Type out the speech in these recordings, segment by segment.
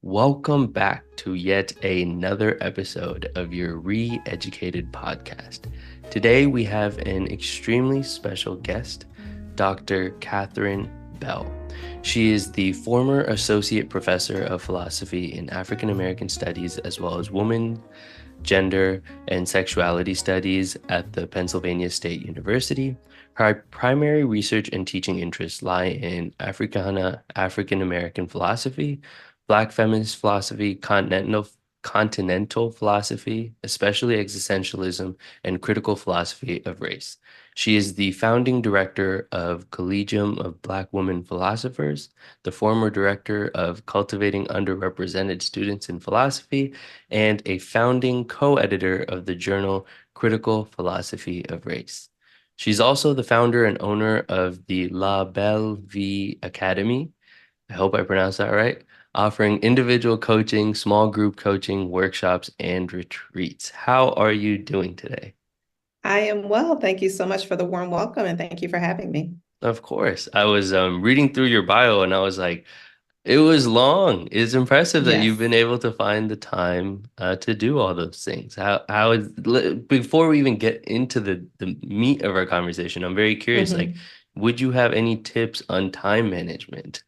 Welcome back to yet another episode of your Re-Educated podcast. Today we have an extremely special guest, Dr. Kathryn Belle. She is the former Associate Professor of Philosophy in African American Studies as well as Women, Gender, and Sexuality Studies at the Pennsylvania State University. Her primary research and teaching interests lie in African American philosophy, Black feminist philosophy, continental philosophy, especially existentialism, and critical philosophy of race. She is the founding director of Collegium of Black Women Philosophers, the former director of Cultivating Underrepresented Students in Philosophy, and a founding co-editor of the journal Critical Philosophy of Race. She's also the founder and owner of the La Belle Vie Academy. I hope I pronounced that right. Offering individual coaching, small group coaching, workshops, and retreats. How are you doing today? I am well. Thank you so much for the warm welcome and thank you for having me. Of course. I was reading through your bio and I was like, it was long. It's impressive that you've been Yes. able to find the time to do all those things. Before we even get into the meat of our conversation, I'm very curious, like, Mhm. would you have any tips on time management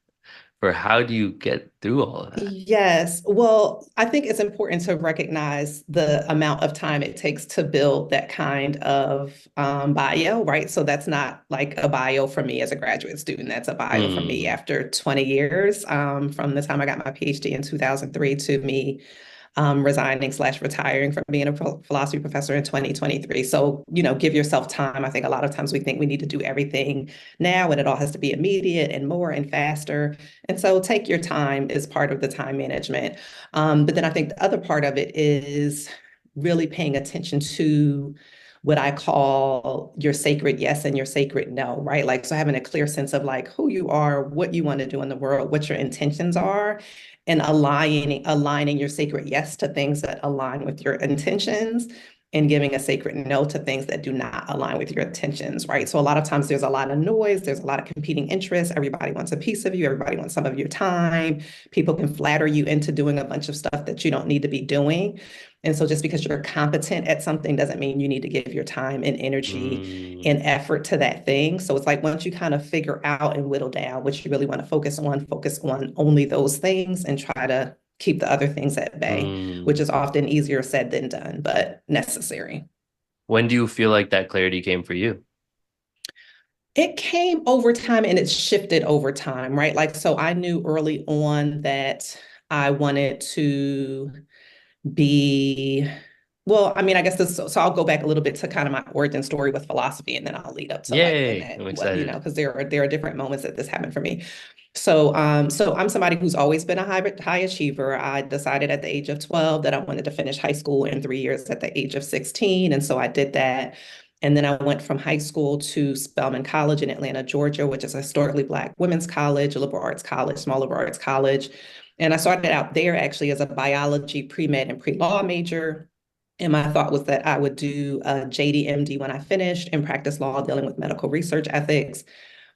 for how do you get through all of that? Yes. Well, I think it's important to recognize the amount of time it takes to build that kind of bio, right? So that's not like a bio for me as a graduate student. That's a bio for me Mm, after 20 years from the time I got my PhD in 2003 to me resigning/retiring from being a philosophy professor in 2023. So, give yourself time. I think a lot of times we think we need to do everything now and it all has to be immediate and more and faster. And so take your time is part of the time management. But then I think the other part of it is really paying attention to what I call your sacred yes and your sacred no, right? Like, so having a clear sense of like who you are, what you want to do in the world, what your intentions are, and aligning your sacred yes to things that align with your intentions and giving a sacred no to things that do not align with your intentions, right? So a lot of times there's a lot of noise, there's a lot of competing interests. Everybody wants a piece of you, everybody wants some of your time. People can flatter you into doing a bunch of stuff that you don't need to be doing. And so just because you're competent at something doesn't mean you need to give your time and energy mm, and effort to that thing. So it's like once you kind of figure out and whittle down what you really want to focus on only those things and try to keep the other things at bay, which mm. is often easier said than done, but necessary. When do you feel like that clarity came for you? It came over time and it shifted over time, right? Like, so I knew early on that I wanted to be, well, I mean, I guess this, so I'll go back a little bit to kind of my origin story with philosophy and then I'll lead up to like when Yay, that, I'm what, excited. because there are different moments that this happened for me. So I'm somebody who's always been a high achiever. I decided at the age of 12 that I wanted to finish high school in 3 years at the age of 16. And so I did that. And then I went from high school to Spelman College in Atlanta, Georgia, which is a historically Black women's college, a liberal arts college, small liberal arts college. And I started out there actually as a biology pre-med and pre-law major. And my thought was that I would do a JD/MD when I finished and practice law dealing with medical research ethics.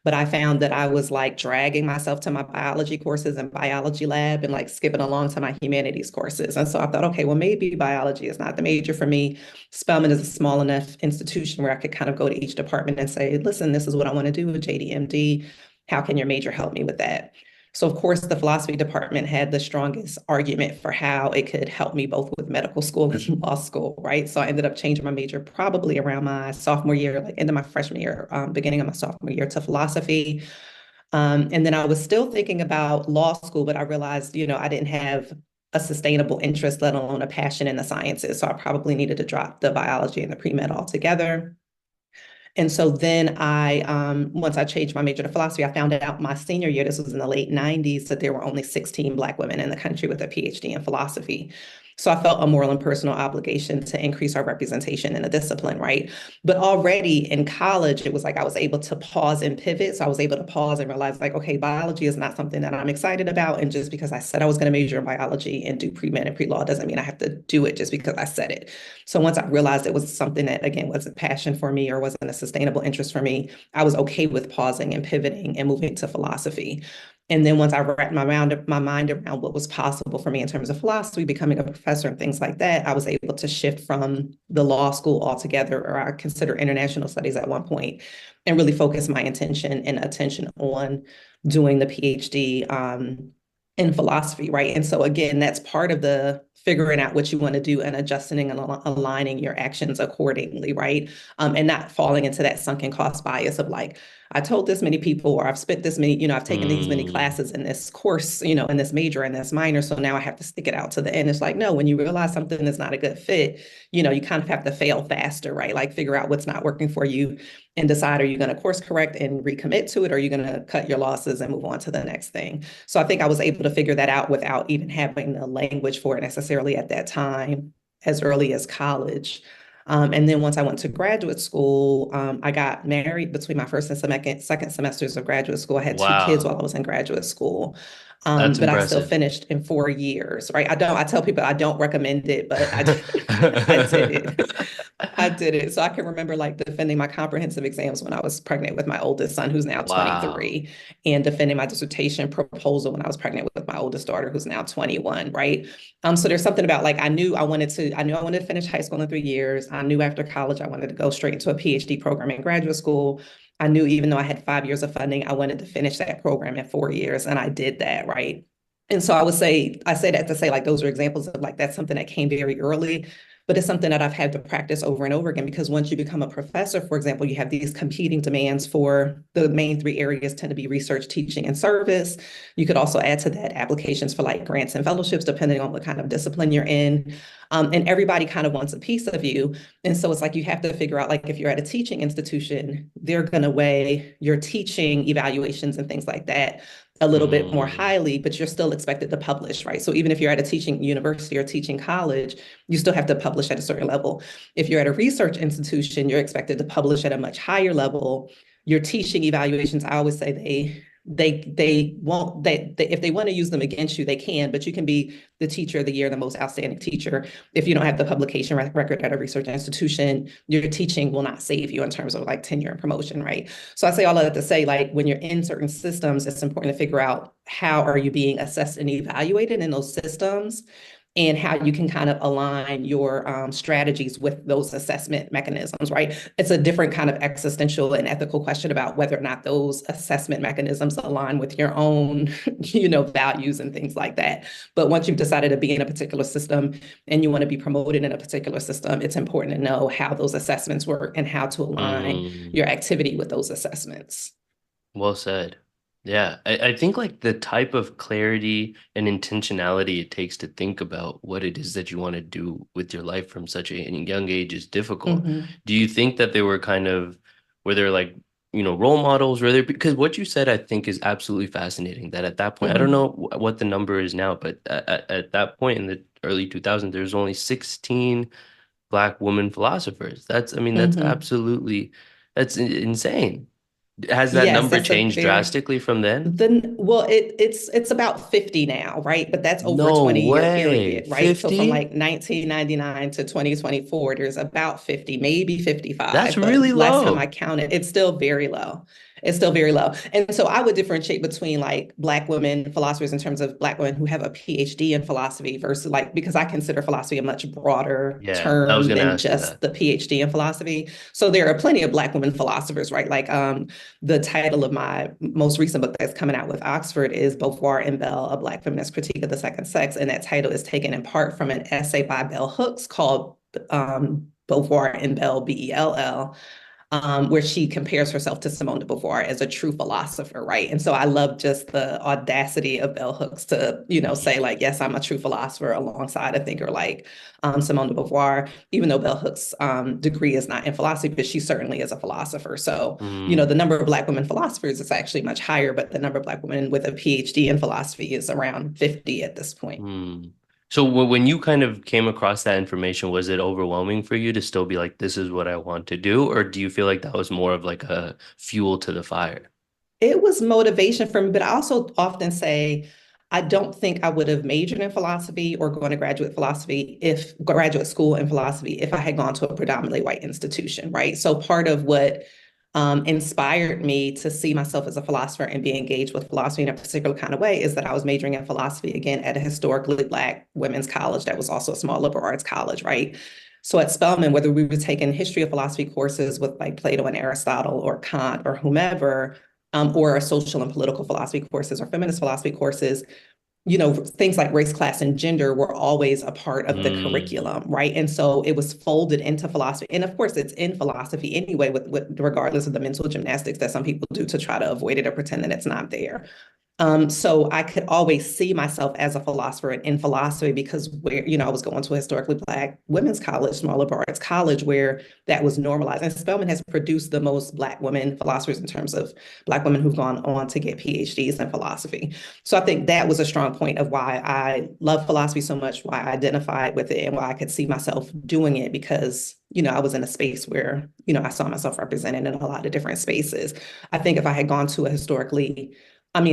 But I found that I was like dragging myself to my biology courses and biology lab and like skipping along to my humanities courses. And so I thought, okay, well, maybe biology is not the major for me. Spelman is a small enough institution where I could kind of go to each department and say, listen, this is what I want to do with JD/MD. How can your major help me with that? So, of course, the philosophy department had the strongest argument for how it could help me both with medical school and law school, right? So I ended up changing my major probably around my sophomore year, like end of my freshman year, beginning of my sophomore year to philosophy. And then I was still thinking about law school, but I realized, I didn't have a sustainable interest, let alone a passion in the sciences. So I probably needed to drop the biology and the pre-med altogether. And so then once I changed my major to philosophy, I found out my senior year, this was in the late 90s, that there were only 16 Black women in the country with a PhD in philosophy. So I felt a moral and personal obligation to increase our representation in the discipline, right? But already in college, it was like I was able to pause and pivot. So I was able to pause and realize, like, okay, biology is not something that I'm excited about. And just because I said I was going to major in biology and do pre-med and pre-law doesn't mean I have to do it just because I said it. So once I realized it was something that, again, wasn't passion for me or wasn't a sustainable interest for me, I was okay with pausing and pivoting and moving to philosophy. And then once I wrapped my mind around what was possible for me in terms of philosophy, becoming a professor and things like that, I was able to shift from the law school altogether, or I consider international studies at one point, and really focus my intention and attention on doing the PhD in philosophy, right? And so again, that's part of the figuring out what you want to do and adjusting and aligning your actions accordingly, right? And not falling into that sunken cost bias of like, I told this many people, or I've spent this many, I've taken these many Mm, classes in this course, in this major and this minor. So now I have to stick it out to the end. It's like, no, when you realize something is not a good fit, you kind of have to fail faster, right? Like figure out what's not working for you and decide, are you going to course correct and recommit to it? Or are you going to cut your losses and move on to the next thing? So I think I was able to figure that out without even having the language for it necessarily at that time, as early as college. And then once I went to graduate school, I got married between my first and second semesters of graduate school. I had two kids wow, while I was in graduate school. that's But I still impressive. finished in 4 years, right? I tell people I don't recommend it, but I did it. I did it. So I can remember like defending my comprehensive exams when I was pregnant with my oldest son, who's now Wow. 23, and defending my dissertation proposal when I was pregnant with my oldest daughter, who's now 21, right? So there's something about like I knew I wanted to finish high school in 3 years. I knew after college I wanted to go straight into a PhD program in graduate school. I knew even though I had 5 years of funding, I wanted to finish that program in 4 years, and I did that, right? And so I say that to say like those are examples of like that's something that came very early, but it's something that I've had to practice over and over again because once you become a professor, for example, you have these competing demands for the main three areas tend to be research, teaching, and service. You could also add to that applications for like grants and fellowships, depending on what kind of discipline you're in. And everybody kind of wants a piece of you. And so it's like you have to figure out, like, if you're at a teaching institution, they're going to weigh your teaching evaluations and things like that a little bit more Mm, highly, but you're still expected to publish, right? So even if you're at a teaching university or teaching college, you still have to publish at a certain level. If you're at a research institution, you're expected to publish at a much higher level. Your teaching evaluations, I always say they won't they if they want to use them against you, they can, but you can be the teacher of the year, the most outstanding teacher. If you don't have the publication record at a research institution, your teaching will not save you in terms of like tenure and promotion, right? So I say all of that to say, like, when you're in certain systems, it's important to figure out how are you being assessed and evaluated in those systems and how you can kind of align your strategies with those assessment mechanisms, right? It's a different kind of existential and ethical question about whether or not those assessment mechanisms align with your own, values and things like that. But once you've decided to be in a particular system and you want to be promoted in a particular system, it's important to know how those assessments work and how to align mm. your activity with those assessments. Well said. Yeah, I think like the type of clarity and intentionality it takes to think about what it is that you want to do with your life from such a young age is difficult. Mm-hmm. Do you think that they were kind of, were there like, role models? Were there, because what you said I think is absolutely fascinating that at that point, I don't Mm-hmm. know what the number is now, but at that point in the early 2000s, there's only 16 Black women philosophers. I mean, Mm-hmm. that's insane. Has that Yes, number that's a changed very drastically from then? then well it's about 50 now, right? But that's over a No 20-year way. period, right? So from 50? like 1999 to 2024, there's about 50, maybe That's 55, really but last time I low. counted, it's still very low. It's still very low. And so I would differentiate between like Black women philosophers in terms of Black women who have a PhD in philosophy versus like, because I consider philosophy a much broader Yeah, I was term gonna than ask you just that. the PhD in philosophy. So there are plenty of Black women philosophers, right? Like the title of my most recent book that's coming out with Oxford is Beauvoir and Belle, A Black Feminist Critique of the Second Sex. And that title is taken in part from an essay by Bell Hooks called Beauvoir and Belle, Bell, where she compares herself to Simone de Beauvoir as a true philosopher, right? And so I love just the audacity of Bell Hooks to, say like, yes, I'm a true philosopher alongside a thinker like Simone de Beauvoir, even though Bell Hooks' degree is not in philosophy, but she certainly is a philosopher. So, Mm, the number of Black women philosophers is actually much higher, but the number of Black women with a PhD in philosophy is around 50 at this point. mm. So when you kind of came across that information, was it overwhelming for you to still be like, this is what I want to do? Or do you feel like that was more of like a fuel to the fire? It was motivation for me, but I also often say I don't think I would have majored in philosophy or gone to graduate school in philosophy if I had gone to a predominantly white institution, right? So part of what inspired me to see myself as a philosopher and be engaged with philosophy in a particular kind of way is that I was majoring in philosophy again at a historically Black women's college that was also a small liberal arts college, right? So at Spelman, whether we were taking history of philosophy courses with like Plato and Aristotle or Kant or whomever, or social and political philosophy courses or feminist philosophy courses, things like race, class, and gender were always a part of the Mm, curriculum, right? And so it was folded into philosophy. And of course, it's in philosophy anyway, regardless of the mental gymnastics that some people do to try to avoid it or pretend that it's not there. So I could always see myself as a philosopher in philosophy because I was going to a historically Black women's college, small liberal arts college, where that was normalized. And Spelman has produced the most Black women philosophers in terms of Black women who've gone on to get PhDs in philosophy. So I think that was a strong point of why I love philosophy so much, why I identified with it, and why I could see myself doing it because I was in a space where, I saw myself represented in a lot of different spaces. I think if I had gone to a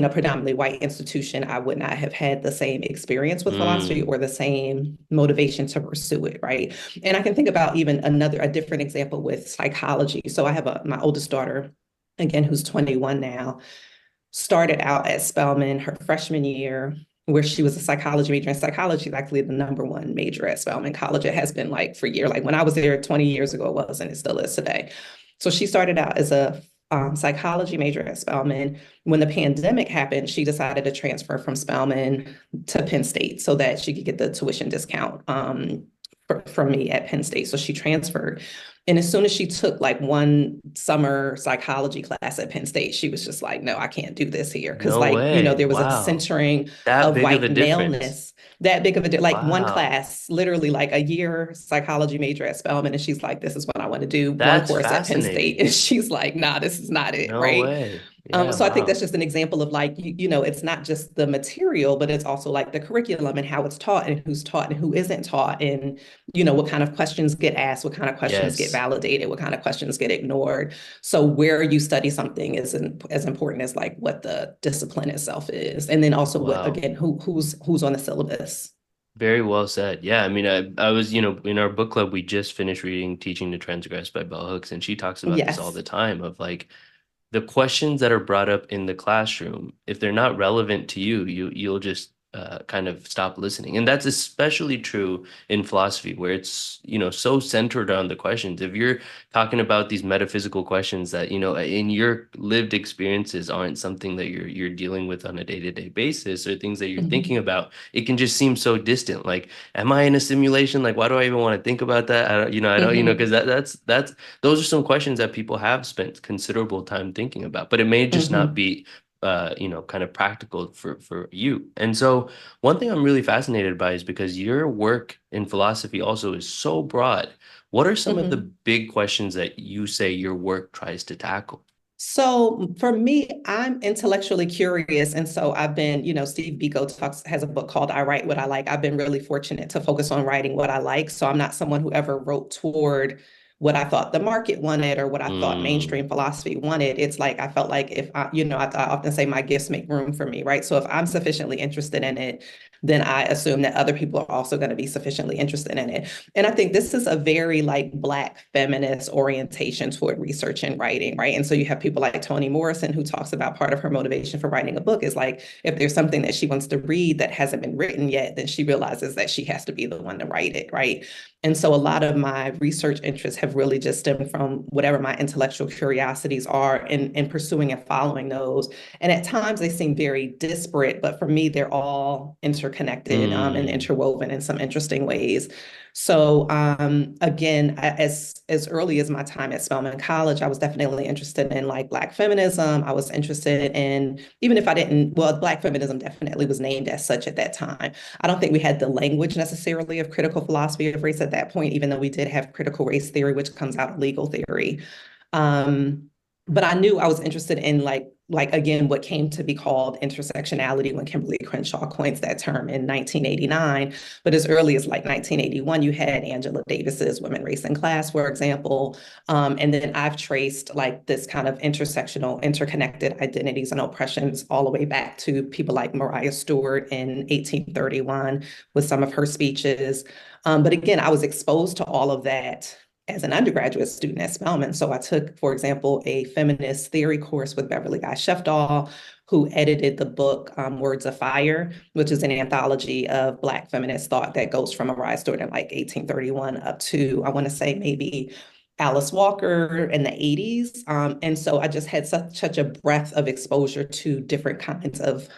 predominantly white institution, I would not have had the same experience with philosophy mm, or the same motivation to pursue it, right? And I can think about even a different example with psychology. So I have my oldest daughter, again, who's 21 now, started out at Spelman her freshman year, where she was a psychology major. And psychology is actually the number one major at Spelman College. It has been like for years. Like when I was there 20 years ago, it was, and it still is today. So she started out as a psychology major at Spelman. When the pandemic happened, she decided to transfer from Spelman to Penn State so that she could get the tuition discount from me at Penn State. So she transferred. And as soon as she took like one summer psychology class at Penn State, she was just like, no, I can't do this here. Cause no like, way. there was a Wow. centering That of big of white a difference. maleness, that big of like one Wow. class, literally like a year psychology major at Spelman. And she's like, this is what I want to do. One That's course at Penn State. fascinating. And she's like, nah, this is not it. No Right. way. Yeah, So I think that's wow. just an example of like, it's not just the material, but it's also like the curriculum and how it's taught and who's taught and who isn't taught and, what kind of questions get asked, what kind of questions get Yes. validated, what kind of questions get ignored. So where you study something is as important as like what the discipline itself is. And then also Wow. again, who's on the syllabus. Very well said. Yeah, I mean, I was, in our book club, we just finished reading Teaching to Transgress by Bell Hooks, and she talks about this all Yes. the time of like the questions that are brought up in the classroom, if they're not relevant to you, you'll just kind of stop listening. And that's especially true in philosophy, where it's, so centered on the questions. If you're talking about these metaphysical questions that, in your lived experiences aren't something that you're dealing with on a day-to-day basis or things that you're thinking Mhm. about, it can just seem so distant. Like, am I in a simulation? Like, why do I even want to think about that? I don't, because Mhm. that's those are some questions that people have spent considerable time thinking about, but it may just not Mhm. be kind of practical for you. And so one thing I'm really fascinated by is because your work in philosophy also is so broad. What are some of the Mhm. big questions that you say your work tries to tackle? So for me, I'm intellectually curious. And so I've been, Steve Biko has a book called I Write What I Like. I've been really fortunate to focus on writing what I like. So I'm not someone who ever wrote toward what I thought the market wanted or what I thought Mm, mainstream philosophy wanted. It's like I felt like if I often say my gifts make room for me, right? So if I'm sufficiently interested in it, then I assume that other people are also going to be sufficiently interested in it. And I think this is a very like Black feminist orientation toward research and writing, right? And so you have people like Toni Morrison, who talks about part of her motivation for writing a book is like, if there's something that she wants to read that hasn't been written yet, then she realizes that she has to be the one to write it, right? And so a lot of my research interests have really just stemmed from whatever my intellectual curiosities are in pursuing and following those. And at times they seem very disparate, but for me, they're all interconnected and mm, interwoven in some interesting ways. So again, as early as my time at Spelman College, I was definitely interested in like Black feminism. I was interested in, even if I didn't, well, Black feminism definitely was named as such at that time. I don't think we had the language necessarily of critical philosophy of race at that point, even though we did have critical race theory, which comes out of legal theory. Um, but I knew I was interested in like again what came to be called intersectionality when Kimberly Crenshaw coins that term in 1989. But as early as like 1981, you had Angela Davis's Women, Race, and Class, for example. And then I've traced like this kind of intersectional, interconnected identities and oppressions all the way back to people like Mariah Stewart in 1831 with some of her speeches. But again, I was exposed to all of that as an undergraduate student at Spelman. So I took, for example, a feminist theory course with Beverly Guy Sheftall, who edited the book Words of Fire, which is an anthology of Black feminist thought that goes from a rise starting in like 1831 up to, I want to say maybe Alice Walker in the 80s. And so I just had such a breadth of exposure to different kinds of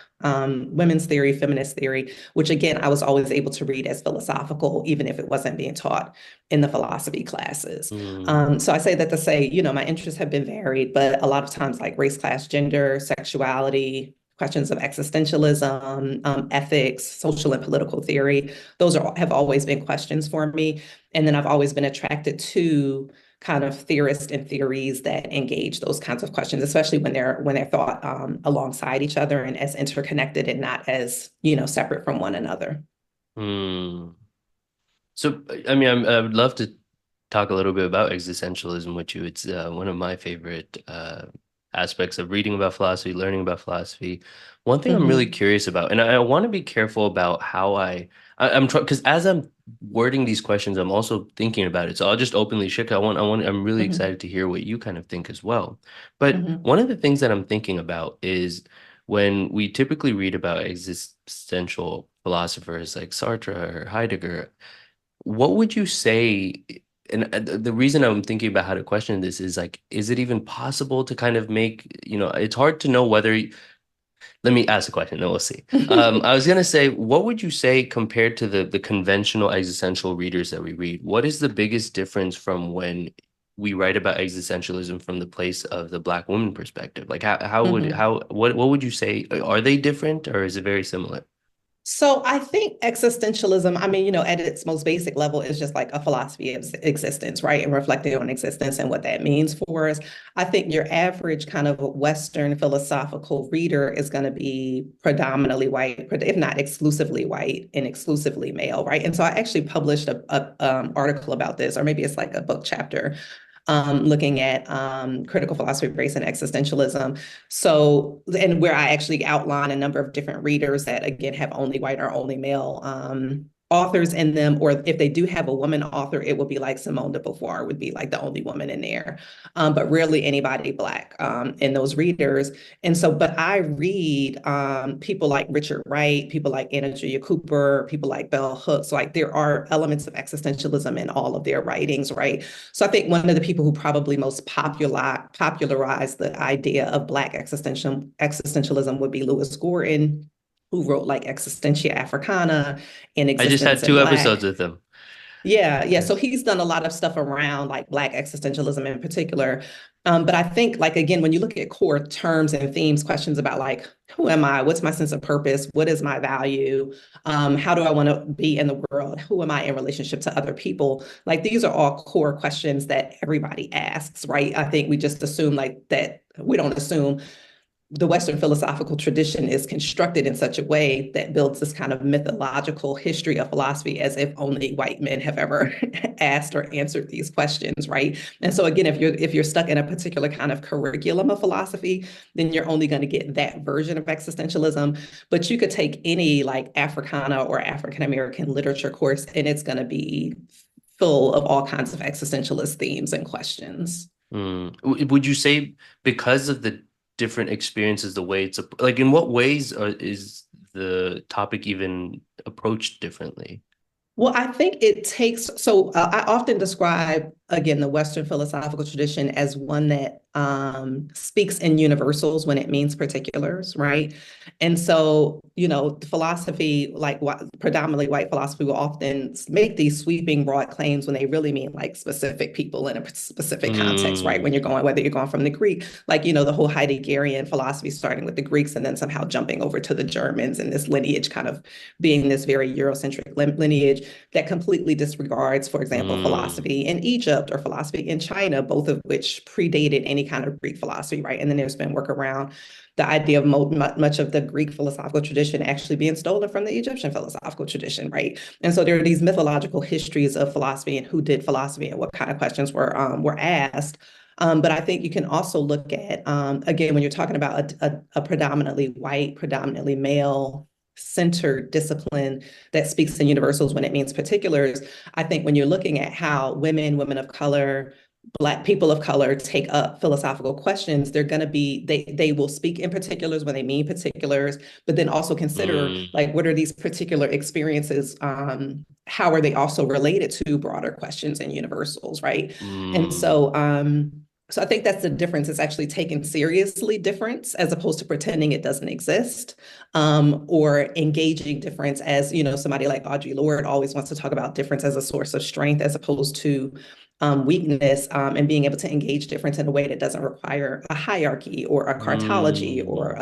women's theory, feminist theory, which again, I was always able to read as philosophical, even if it wasn't being taught in the philosophy classes. Mm. So I say that to say, my interests have been varied, but a lot of times like race, class, gender, sexuality, questions of existentialism, ethics, social and political theory, have always been questions for me. And then I've always been attracted to kind of theorists and theories that engage those kinds of questions, especially when they're thought alongside each other and as interconnected and not as separate from one another. Mm. So, I mean, I would love to talk a little bit about existentialism with you. It's one of my favorite aspects of reading about philosophy, learning about philosophy. One thing I'm really Mm-hmm. curious about, and I want to be careful about how I'm trying, because as I'm wording these questions, I'm also thinking about it. So I'll just openly share. I'm really Mm-hmm. excited to hear what you kind of think as well. But Mm-hmm. one of the things that I'm thinking about is when we typically read about existential philosophers like Sartre or Heidegger, what would you say? And the reason I'm thinking about how to question this is like, is it even possible to kind of make, it's hard to know whether, let me ask a question, then we'll see. I was gonna say, what would you say compared to the conventional existential readers that we read? What is the biggest difference from when we write about existentialism from the place of the Black woman perspective? Like Mm-hmm. what would you say? Are they different or is it very similar? So I think existentialism, I mean, at its most basic level, is just like a philosophy of existence, right? And reflecting on existence and what that means for us. I think your average kind of Western philosophical reader is going to be predominantly white, if not exclusively white and exclusively male, right? And so I actually published a article about this, or maybe it's like a book chapter looking at critical philosophy of race and existentialism. So, and where I actually outline a number of different readers that, again, have only white or only male authors in them, or if they do have a woman author, it would be like Simone de Beauvoir would be like the only woman in there, but rarely anybody Black in those readers. And so, but I read people like Richard Wright, people like Anna Julia Cooper, people like Bell Hooks. Like there are elements of existentialism in all of their writings, right? So I think one of the people who probably most popularized the idea of Black existentialism would be Lewis Gordon, who wrote like Existentia Africana and I just had Existence in two episodes Black. with them. Yeah, yeah. Yeah. So he's done a lot of stuff around like Black existentialism in particular. But I think, like, again, when you look at core terms and themes, questions about like, who am I? What's my sense of purpose? What is my value? How do I want to be in the world? Who am I in relationship to other people? Like, these are all core questions that everybody asks, right? I think we just assume like that. We don't assume the Western philosophical tradition is constructed in such a way that builds this kind of mythological history of philosophy as if only white men have ever asked or answered these questions, right? And so again, if you're stuck in a particular kind of curriculum of philosophy, then you're only going to get that version of existentialism. But you could take any like Africana or African American literature course, and it's going to be full of all kinds of existentialist themes and questions. Would you say because of the different experiences, the way it's like, in what ways is the topic even approached differently? Well, I think it takes, so I often describe, again, the Western philosophical tradition as one that speaks in universals when it means particulars, right? And so, philosophy, like predominantly white philosophy, will often make these sweeping broad claims when they really mean like specific people in a specific context, right? Mm, Whether you're going from the Greek, like, the whole Heideggerian philosophy starting with the Greeks and then somehow jumping over to the Germans and this lineage kind of being this very Eurocentric lineage that completely disregards, for example, mm, philosophy in Egypt or philosophy in China, both of which predated any kind of Greek philosophy, right? And then there's been work around the idea of much of the Greek philosophical tradition actually being stolen from the Egyptian philosophical tradition, right? And so there are these mythological histories of philosophy and who did philosophy and what kind of questions were asked. But I think you can also look at, again, when you're talking about a predominantly white, predominantly male centered discipline that speaks in universals when it means particulars. I think when you're looking at how women of color, Black people of color take up philosophical questions, they're going to be, they will speak in particulars when they mean particulars, but then also consider Mm, like, what are these particular experiences? How are they also related to broader questions and universals, right? And mm, so I think that's the difference. It's actually taking seriously difference as opposed to pretending it doesn't exist, or engaging difference as, somebody like Audre Lorde always wants to talk about difference as a source of strength as opposed to weakness, and being able to engage difference in a way that doesn't require a hierarchy or a cartology or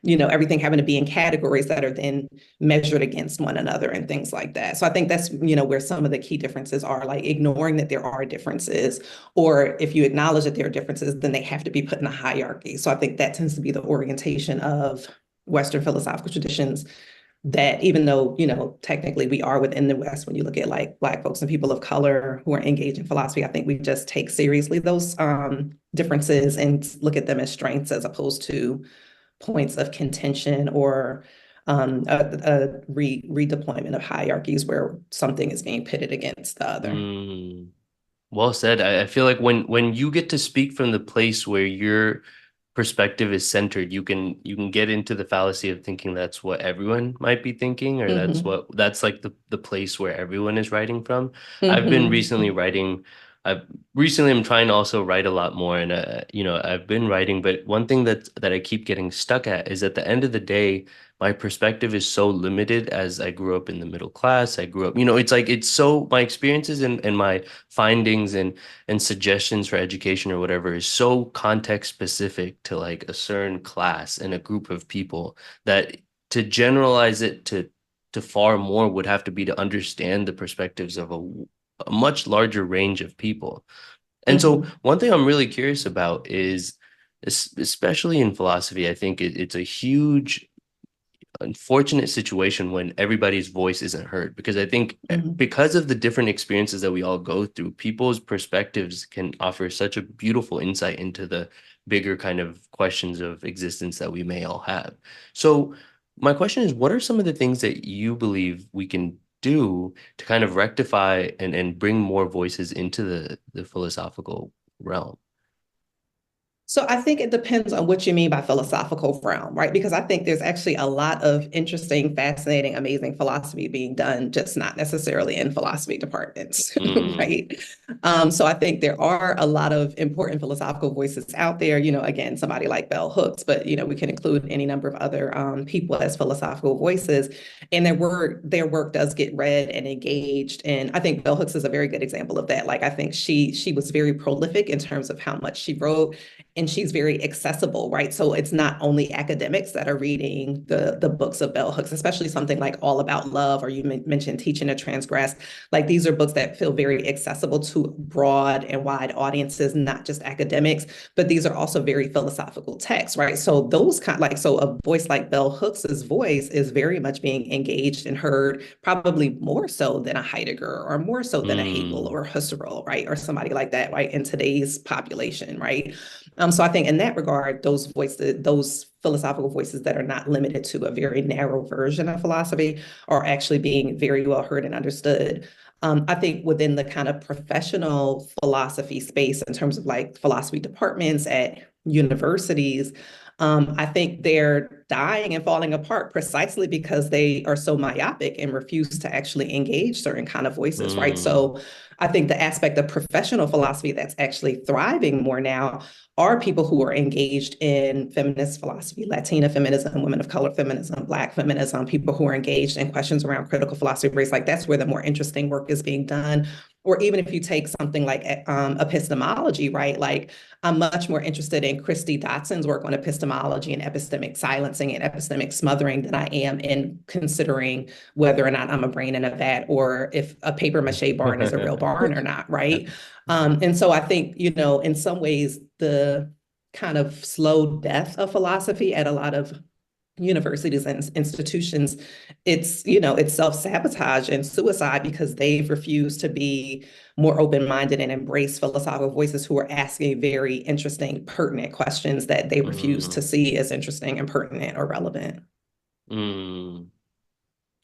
mm, everything having to be in categories that are then measured against one another and things like that. So I think that's, where some of the key differences are, like ignoring that there are differences, or if you acknowledge that there are differences, then they have to be put in a hierarchy. So I think that tends to be the orientation of Western philosophical traditions, that even though, technically we are within the West, when you look at like Black folks and people of color who are engaged in philosophy, I think we just take seriously those differences and look at them as strengths as opposed to points of contention or a redeployment of hierarchies where something is being pitted against the other. mm. Well said. I feel like when you get to speak from the place where your perspective is centered, you can get into the fallacy of thinking that's what everyone might be thinking, or Mm-hmm. that's like the place where everyone is writing from. I've been recently Mm-hmm. writing. I've recently I'm trying to also write a lot more, and I've been writing, but one thing that I keep getting stuck at is at the end of the day, my perspective is so limited as I grew up in the middle class. I grew up, it's like it's so my experiences and my findings and suggestions for education or whatever is so context specific to like a certain class and a group of people that to generalize it to far more would have to be to understand the perspectives of a much larger range of people. And so Mm-hmm. one thing I'm really curious about is especially in philosophy, I think it's a huge unfortunate situation when everybody's voice isn't heard, because I think Mm-hmm. because of the different experiences that we all go through, people's perspectives can offer such a beautiful insight into the bigger kind of questions of existence that we may all have. So my question is, what are some of the things that you believe we can do to kind of rectify and bring more voices into the philosophical realm? So I think it depends on what you mean by philosophical realm, right? Because I think there's actually a lot of interesting, fascinating, amazing philosophy being done, just not necessarily in philosophy departments, Mm, right? So I think there are a lot of important philosophical voices out there. Again, somebody like Bell Hooks, but we can include any number of other people as philosophical voices, and their work does get read and engaged. And I think Bell Hooks is a very good example of that. Like I think she was very prolific in terms of how much she wrote, and she's very accessible, right? So it's not only academics that are reading the books of Bell Hooks, especially something like All About Love, or you mentioned Teaching to Transgress. Like these are books that feel very accessible to broad and wide audiences, not just academics, but these are also very philosophical texts, right? So so a voice like Bell Hooks's voice is very much being engaged and heard, probably more so than a Heidegger or more so than a Hegel mm, or Husserl, right? Or somebody like that, right? In today's population, right? So I think in that regard, those voices, those philosophical voices that are not limited to a very narrow version of philosophy are actually being very well heard and understood. I think within the kind of professional philosophy space, in terms of like philosophy departments at universities, I think they're dying and falling apart precisely because they are so myopic and refuse to actually engage certain kind of voices, right? mm, So I think the aspect of professional philosophy that's actually thriving more now are people who are engaged in feminist philosophy, Latina feminism, women of color feminism, Black feminism, people who are engaged in questions around critical philosophy of race. Like that's where the more interesting work is being done. Or even if you take something like epistemology, right? Like I'm much more interested in Christy Dotson's work on epistemology and epistemic silencing and epistemic smothering than I am in considering whether or not I'm a brain in a vat or if a paper mache barn is a real barn or not, right? And so I think, in some ways, the kind of slow death of philosophy at a lot of universities and institutions, it's self-sabotage and suicide because they've refused to be more open-minded and embrace philosophical voices who are asking very interesting, pertinent questions that they refuse to mm. see as interesting and pertinent or relevant. Mm.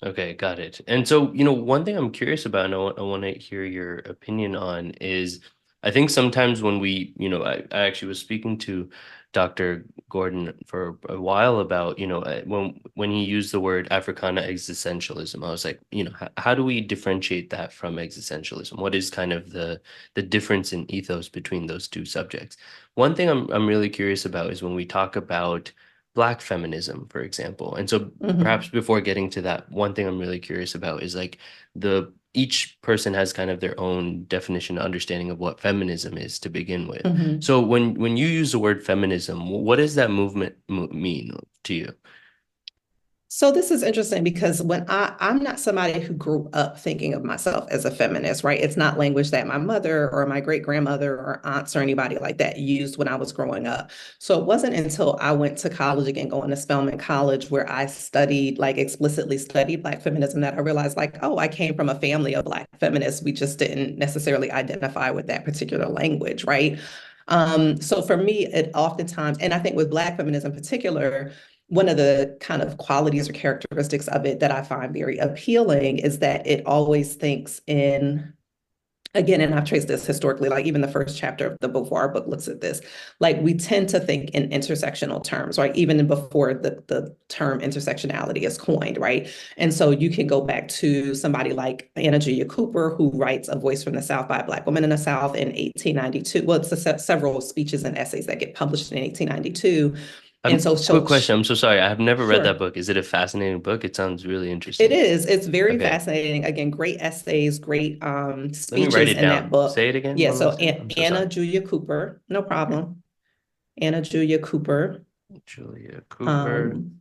Okay, got it. And so, one thing I'm curious about, and I want to hear your opinion on is I think sometimes when I actually was speaking to Dr. Gordon for a while about, when he used the word Africana existentialism, I was like, how do we differentiate that from existentialism? What is kind of the difference in ethos between those two subjects? One thing I'm really curious about is when we talk about Black feminism, for example. And so perhaps Hmm. before getting to that, one thing I'm really curious about is like the each person has kind of their own definition, understanding of what feminism is to begin with. Hmm. So when you use the word feminism, what does that movement mean to you? So this is interesting because I'm not somebody who grew up thinking of myself as a feminist, right? It's not language that my mother or my great grandmother or aunts or anybody like that used when I was growing up. So it wasn't until I went to college, again, going to Spelman College, where I studied, like explicitly studied Black feminism, that I realized, like, oh, I came from a family of Black feminists. We just didn't necessarily identify with that particular language, right? So for me, it oftentimes, and I think with Black feminism in particular, one of the kind of qualities or characteristics of it that I find very appealing is that it always thinks in, again, and I've traced this historically, like even the first chapter of the Beauvoir book looks at this, like we tend to think in intersectional terms, right? Even before the term intersectionality is coined, right? And so you can go back to somebody like Anna Julia Cooper, who writes A Voice from the South by a Black Woman in the South in 1892. Well, it's several speeches and essays that get published in 1892. And so Quick she'll, question. I'm so sorry. I have never read that sure. book. Is it a fascinating book? It sounds really It interesting. is. It's very Okay. fascinating. Again, great essays, great Let me write speeches it in that down. book. Say it again Yeah, one so last time. I'm so Anna sorry. Julia Cooper, no Okay. problem. Anna Julia Cooper, Julia Cooper, um,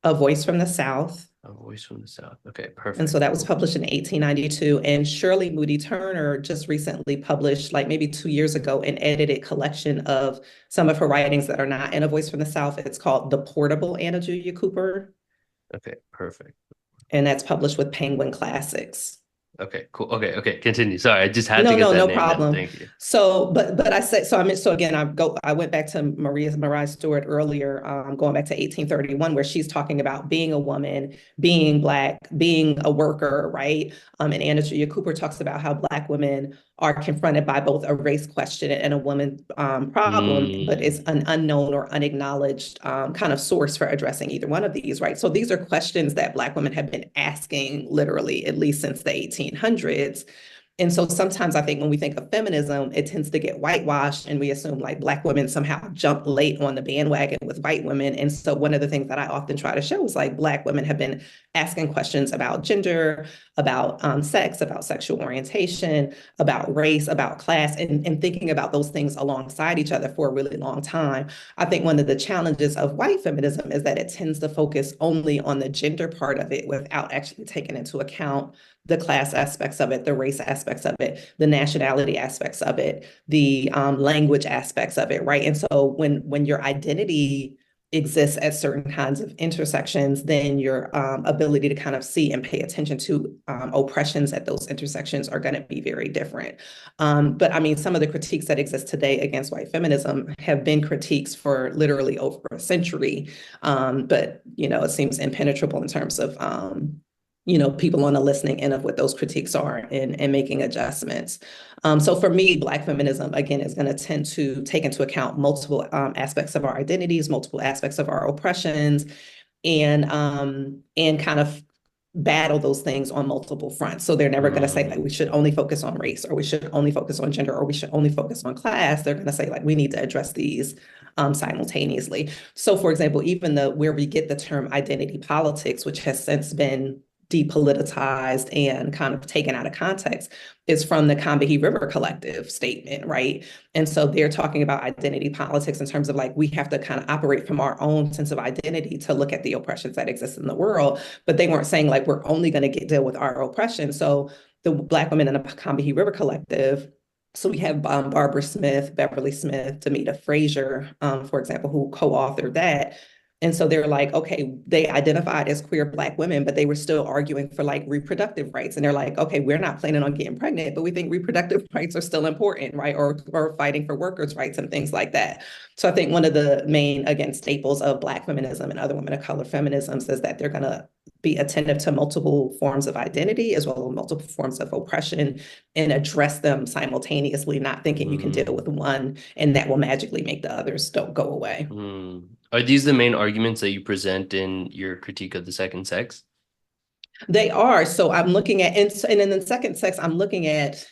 A Voice from the South. A Voice from the South. Okay, And so perfect. that was Cool. published in 1892. And Shirley Moody Turner just recently published, like maybe 2 years ago, an edited collection of some of her writings that are not in A Voice from the South. It's called The Portable Anna Julia Cooper, Okay, perfect. and that's published with Penguin Classics. Okay, cool. Okay. Continue. Sorry, I just had to No, get no, that no name down. problem. Thank you. So, but I said so. So again, I went back to Maria Stewart earlier, going back to 1831, where she's talking about being a woman, being Black, being a worker, right? And Anna Julia Cooper talks about how Black women are confronted by both a race question and a woman problem, but it's Mm, an unknown or unacknowledged kind of source for addressing either one of these, right? So these are questions that Black women have been asking literally at least since the 1800s. And so sometimes I think when we think of feminism, it tends to get whitewashed and we assume like Black women somehow jumped late on the bandwagon with white women. And so one of the things that I often try to show is like Black women have been asking questions about gender, about sex, about sexual orientation, about race, about class, and thinking about those things alongside each other for a really long time. I think one of the challenges of white feminism is that it tends to focus only on the gender part of it without actually taking into account the class aspects of it, the race aspects of it, the nationality aspects of it, the language aspects of it, right? And so when your identity exists at certain kinds of intersections, then your ability to kind of see and pay attention to oppressions at those intersections are going to be very different. But I mean, some of the critiques that exist today against white feminism have been critiques for literally over a century. But, it seems impenetrable in terms of people on the listening end of what those critiques are and making adjustments. So for me, Black feminism, again, is going to tend to take into account multiple aspects of our identities, multiple aspects of our oppressions, and kind of battle those things on multiple fronts. So they're never going to say like we mm, should only focus on race or we should only focus on gender or we should only focus on class. They're going to say like we need to address these simultaneously. So for example, even where we get the term identity politics, which has since been depoliticized and kind of taken out of context, is from the Combahee River Collective statement, right? And so they're talking about identity politics in terms of like we have to kind of operate from our own sense of identity to look at the oppressions that exist in the world. But they weren't saying like we're only going to deal with our oppression. So the Black women in the Combahee River Collective, so we have Barbara Smith, Beverly Smith, Demita Frazier, for example, who co-authored that. And so they're like, okay, they identified as queer Black women, but they were still arguing for like reproductive rights. And they're like, okay, we're not planning on getting pregnant, but we think reproductive rights are still important, right? Or fighting for workers' rights and things like that. So I think one of the main, again, staples of Black feminism and other women of color feminisms is that they're going to be attentive to multiple forms of identity as well as multiple forms of oppression and address them simultaneously, not thinking you can deal with one and that will magically make the others don't go away. Are these the main arguments that you present in your critique of the second sex? They are. So I'm looking at, and in the second sex, I'm looking at,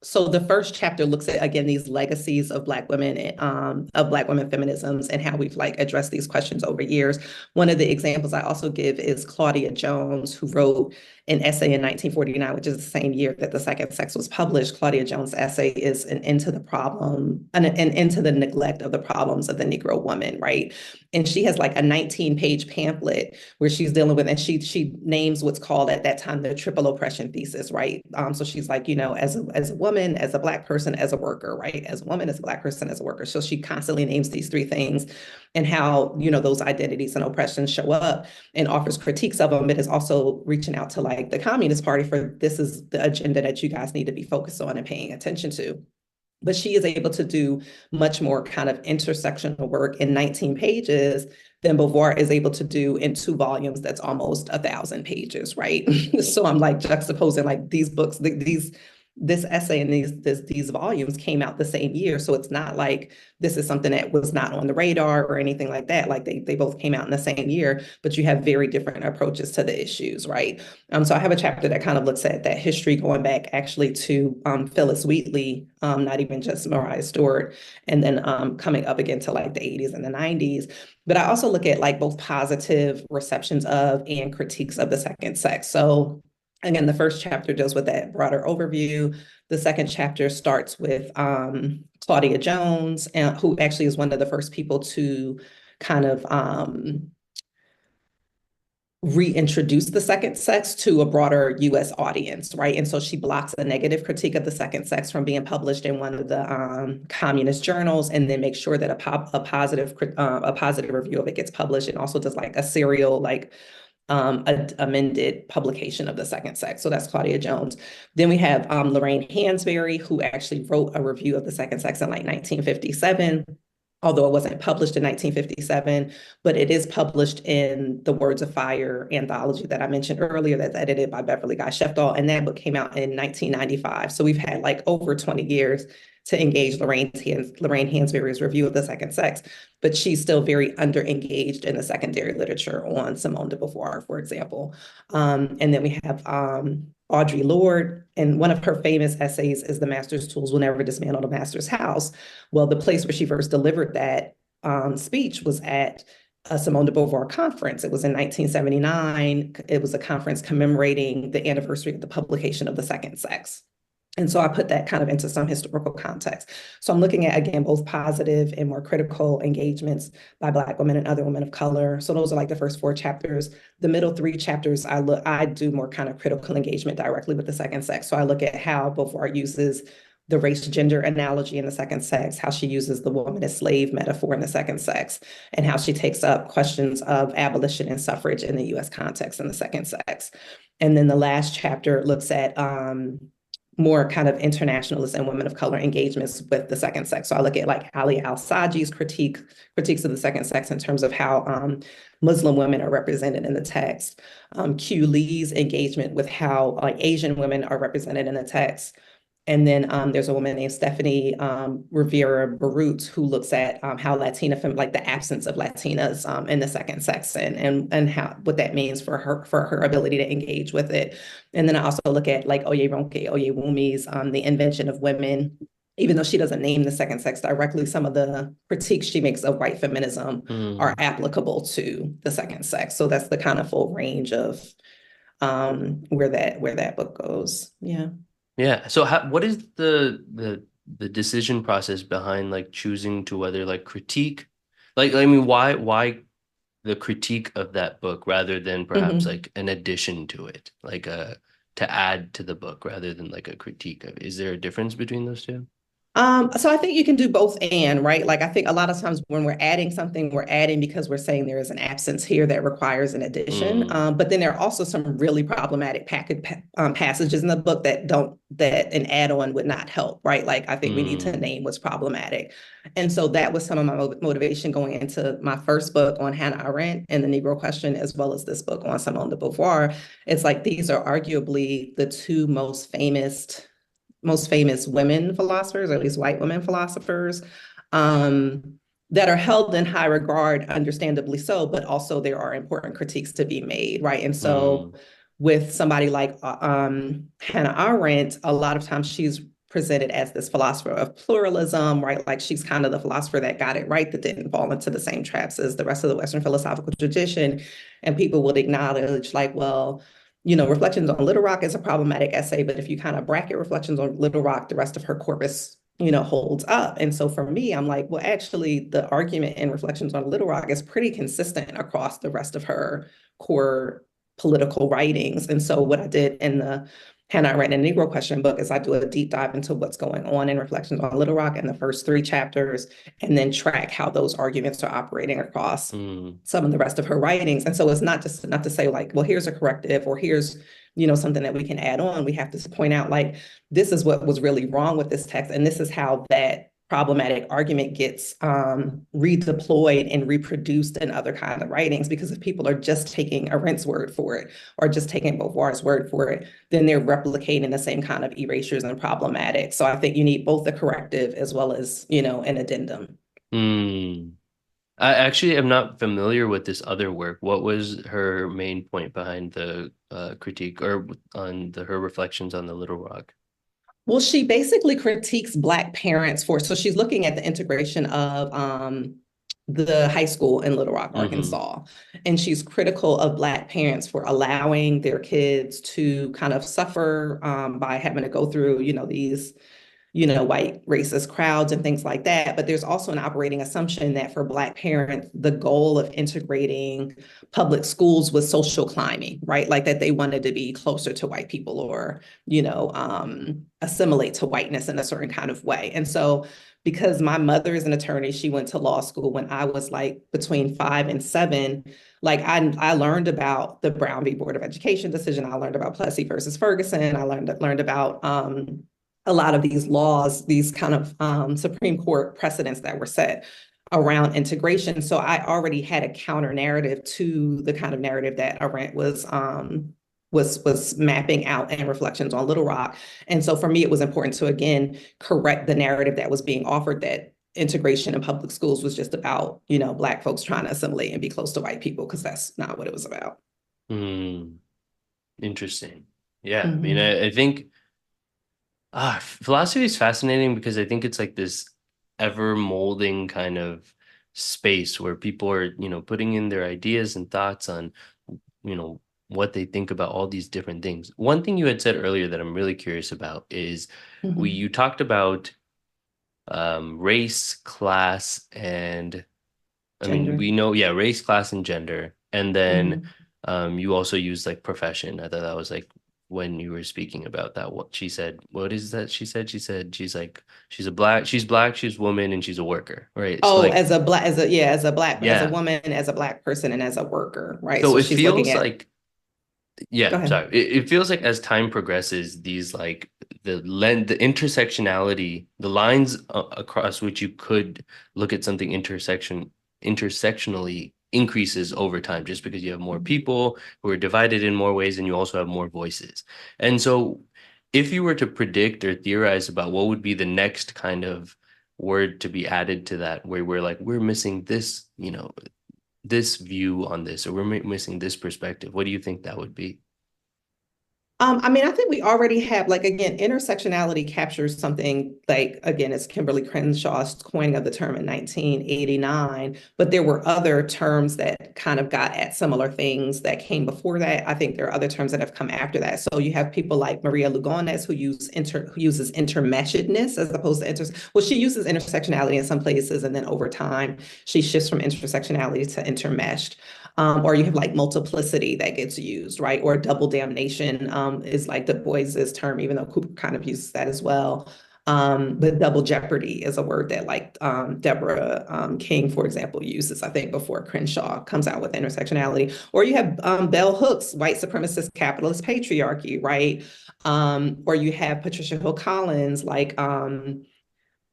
so the first chapter looks at, again, these legacies of Black women, of Black women feminisms and how we've like addressed these questions over years. One of the examples I also give is Claudia Jones, who wrote an essay in 1949, which is the same year that the second sex was published. Claudia Jones' essay is an into the problem, an into the neglect of the problems of the Negro woman, right? And she has like a 19-page pamphlet where she's dealing with, and she names what's called at that time the triple oppression thesis, right? So she's like, you know, as a woman, as a Black person, as a worker, right? As a woman, as a Black person, as a worker. So she constantly names these three things and how, you know, those identities and oppressions show up and offers critiques of them, but is also reaching out to like the Communist Party for this is the agenda that you guys need to be focused on and paying attention to. But she is able to do much more kind of intersectional work in 19 pages than Beauvoir is able to do in 2 volumes that's almost 1,000 pages, right? So I'm like juxtaposing like these books, this essay and these volumes came out the same year. So it's not like this is something that was not on the radar or anything like that. Like they both came out in the same year, but you have very different approaches to the issues, right? So I have a chapter that kind of looks at that history going back actually to Phyllis Wheatley, not even just Mariah Stewart, and then coming up again to like the 80s and the 90s. But I also look at like both positive receptions of and critiques of the second sex. So again, the first chapter deals with that broader overview. The second chapter starts with Claudia Jones, who actually is one of the first people to kind of reintroduce the second sex to a broader US audience, right? And so she blocks a negative critique of the second sex from being published in one of the communist journals, and then makes sure that a positive review of it gets published, and also does like a serial like amended publication of the second sex. So that's Claudia Jones. Then we have Lorraine Hansberry, who actually wrote a review of the second sex in like 1957, although it wasn't published in 1957, but it is published in the Words of Fire anthology that I mentioned earlier that's edited by Beverly Guy Sheftall, and that book came out in 1995. So we've had like over 20 years to engage Lorraine Hansberry's review of the second sex, but she's still very under-engaged in the secondary literature on Simone de Beauvoir, for example. And then we have Audre Lorde, and one of her famous essays is "The Master's Tools Will Never Dismantle the Master's House." Well, the place where she first delivered that speech was at a Simone de Beauvoir conference. It was in 1979. It was a conference commemorating the anniversary of the publication of The Second Sex. And so I put that kind of into some historical context. So I'm looking at, again, both positive and more critical engagements by Black women and other women of color. So those are like the first 4 chapters. The middle 3 chapters, I do more kind of critical engagement directly with the second sex. So I look at how Beauvoir uses the race-gender analogy in the second sex, how she uses the woman as slave metaphor in the second sex, and how she takes up questions of abolition and suffrage in the US context in the second sex. And then the last chapter looks at more kind of internationalist and women of color engagements with the second sex. So I look at like Ali Al-Saji's critiques of the second sex in terms of how Muslim women are represented in the text. Q Lee's engagement with how like Asian women are represented in the text. And then there's a woman named Stephanie Rivera Barut who looks at how Latina, like the absence of Latinas in the second sex and how what that means for her ability to engage with it. And then I also look at like Oyewunmi's The Invention of Women. Even though she doesn't name the second sex directly, some of the critiques she makes of white feminism are applicable to the second sex. So that's the kind of full range of where that book goes. Yeah. Yeah. So what is the decision process behind like choosing to whether like critique, like I mean, why the critique of that book rather than perhaps like an addition to it, like to add to the book rather than like a critique of it? Is there a difference between those two? So I think you can do both and, right? Like I think a lot of times when we're adding something, we're adding because we're saying there is an absence here that requires an addition. Mm, But then there are also some really problematic passages in the book that an add-on would not help, right? Like I think we need to mm, name what's problematic. And so that was some of my motivation going into my first book on Hannah Arendt and the Negro Question, as well as this book on Simone de Beauvoir. It's like these are arguably the two most famous women philosophers, or at least white women philosophers, um, that are held in high regard, understandably so, but also there are important critiques to be made, right? And so mm, with somebody like Hannah Arendt, a lot of times she's presented as this philosopher of pluralism, right? Like she's kind of the philosopher that got it right, that didn't fall into the same traps as the rest of the Western philosophical tradition. And people would acknowledge, like, well, Reflections on Little Rock is a problematic essay, but if you kind of bracket Reflections on Little Rock, the rest of her corpus, holds up. And so for me, I'm like, well, actually, the argument in Reflections on Little Rock is pretty consistent across the rest of her core political writings. And so what I did in the Hannah Arendt and Negro Question book is I do a deep dive into what's going on in Reflections on Little Rock in the first three chapters, and then track how those arguments are operating across mm, some of the rest of her writings. And so it's not just enough to say like, well, here's a corrective or here's, something that we can add on. We have to point out like, this is what was really wrong with this text. And this is how that problematic argument gets redeployed and reproduced in other kinds of writings. Because if people are just taking Arendt's word for it or just taking Beauvoir's word for it, then they're replicating the same kind of erasures and problematic. So I think you need both a corrective as well as, an addendum. mm. I actually am not familiar with this other work. What was her main point behind the critique or on her reflections on the Little Rock? Well, she basically critiques Black parents so she's looking at the integration of the high school in Little Rock, Mm-hmm. Arkansas. And she's critical of Black parents for allowing their kids to kind of suffer by having to go through, these white racist crowds and things like that. But there's also an operating assumption that for Black parents, the goal of integrating public schools was social climbing, right? Like that they wanted to be closer to white people or, assimilate to whiteness in a certain kind of way. And so because my mother is an attorney, she went to law school when I was like between 5 and 7. Like I learned about the Brown v. Board of Education decision. I learned about Plessy versus Ferguson. I learned about a lot of these laws, these kind of Supreme Court precedents that were set around integration. So I already had a counter narrative to the kind of narrative that Arendt was mapping out in Reflections on Little Rock. And so for me, it was important to again correct the narrative that was being offered that integration in public schools was just about, Black folks trying to assimilate and be close to white people, because that's not what it was about. Mm, interesting. Yeah, I mean, Mm-hmm. I think philosophy is fascinating because I think it's like this ever molding kind of space where people are, putting in their ideas and thoughts on, what they think about all these different things. One thing you had said earlier that I'm really curious about is Mm-hmm. you talked about race, class, and I mean, Gender. we know, yeah, race, class, and gender. And then Mm-hmm. you also use like profession. I thought that was like when you were speaking about that, what she said. What is that she said? She said she's black, she's a woman, and she's a worker, right? So Oh, like, as a yeah. woman, as a Black person, and as a worker, right? So So it she's looking feels at, like, go yeah, ahead. sorry. It feels like as time progresses, these like the intersectionality, the lines across which you could look at something intersectionally increases over time, just because you have more people who are divided in more ways, and you also have more voices. And so, if you were to predict or theorize about what would be the next kind of word to be added to that, where we're missing this, this view on this, or we're missing this perspective, what do you think that would be? I mean, I think we already have, like, again, intersectionality captures something like, again, it's Kimberly Crenshaw's coining of the term in 1989, but there were other terms that kind of got at similar things that came before that. I think there are other terms that have come after that. So you have people like Maria Lugones who uses intermeshedness as opposed to well, she uses intersectionality in some places, and then over time, she shifts from intersectionality to intermeshed. Or you have like multiplicity that gets used, right? Or double damnation is like Du Bois's term, even though Cooper kind of uses that as well. But double jeopardy is a word that like Deborah King, for example, uses, I think, before Crenshaw comes out with intersectionality. Or you have Bell Hooks, white supremacist capitalist patriarchy, right? Or you have Patricia Hill Collins, like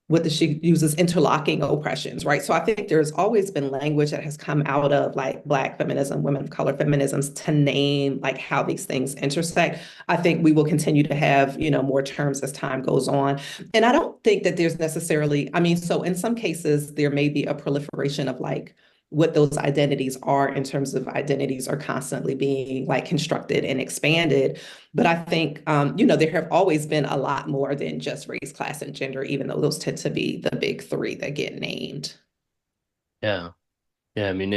what she uses interlocking oppressions, right? So I think there's always been language that has come out of like Black feminism, women of color feminisms to name like how these things intersect. I think we will continue to have, more terms as time goes on. And I don't think that there's necessarily, I mean, so in some cases, there may be a proliferation of like what those identities are in terms of identities are constantly being like constructed and expanded. But I think, there have always been a lot more than just race, class, and gender, even though those tend to be the big three that get named. Yeah. Yeah. I mean,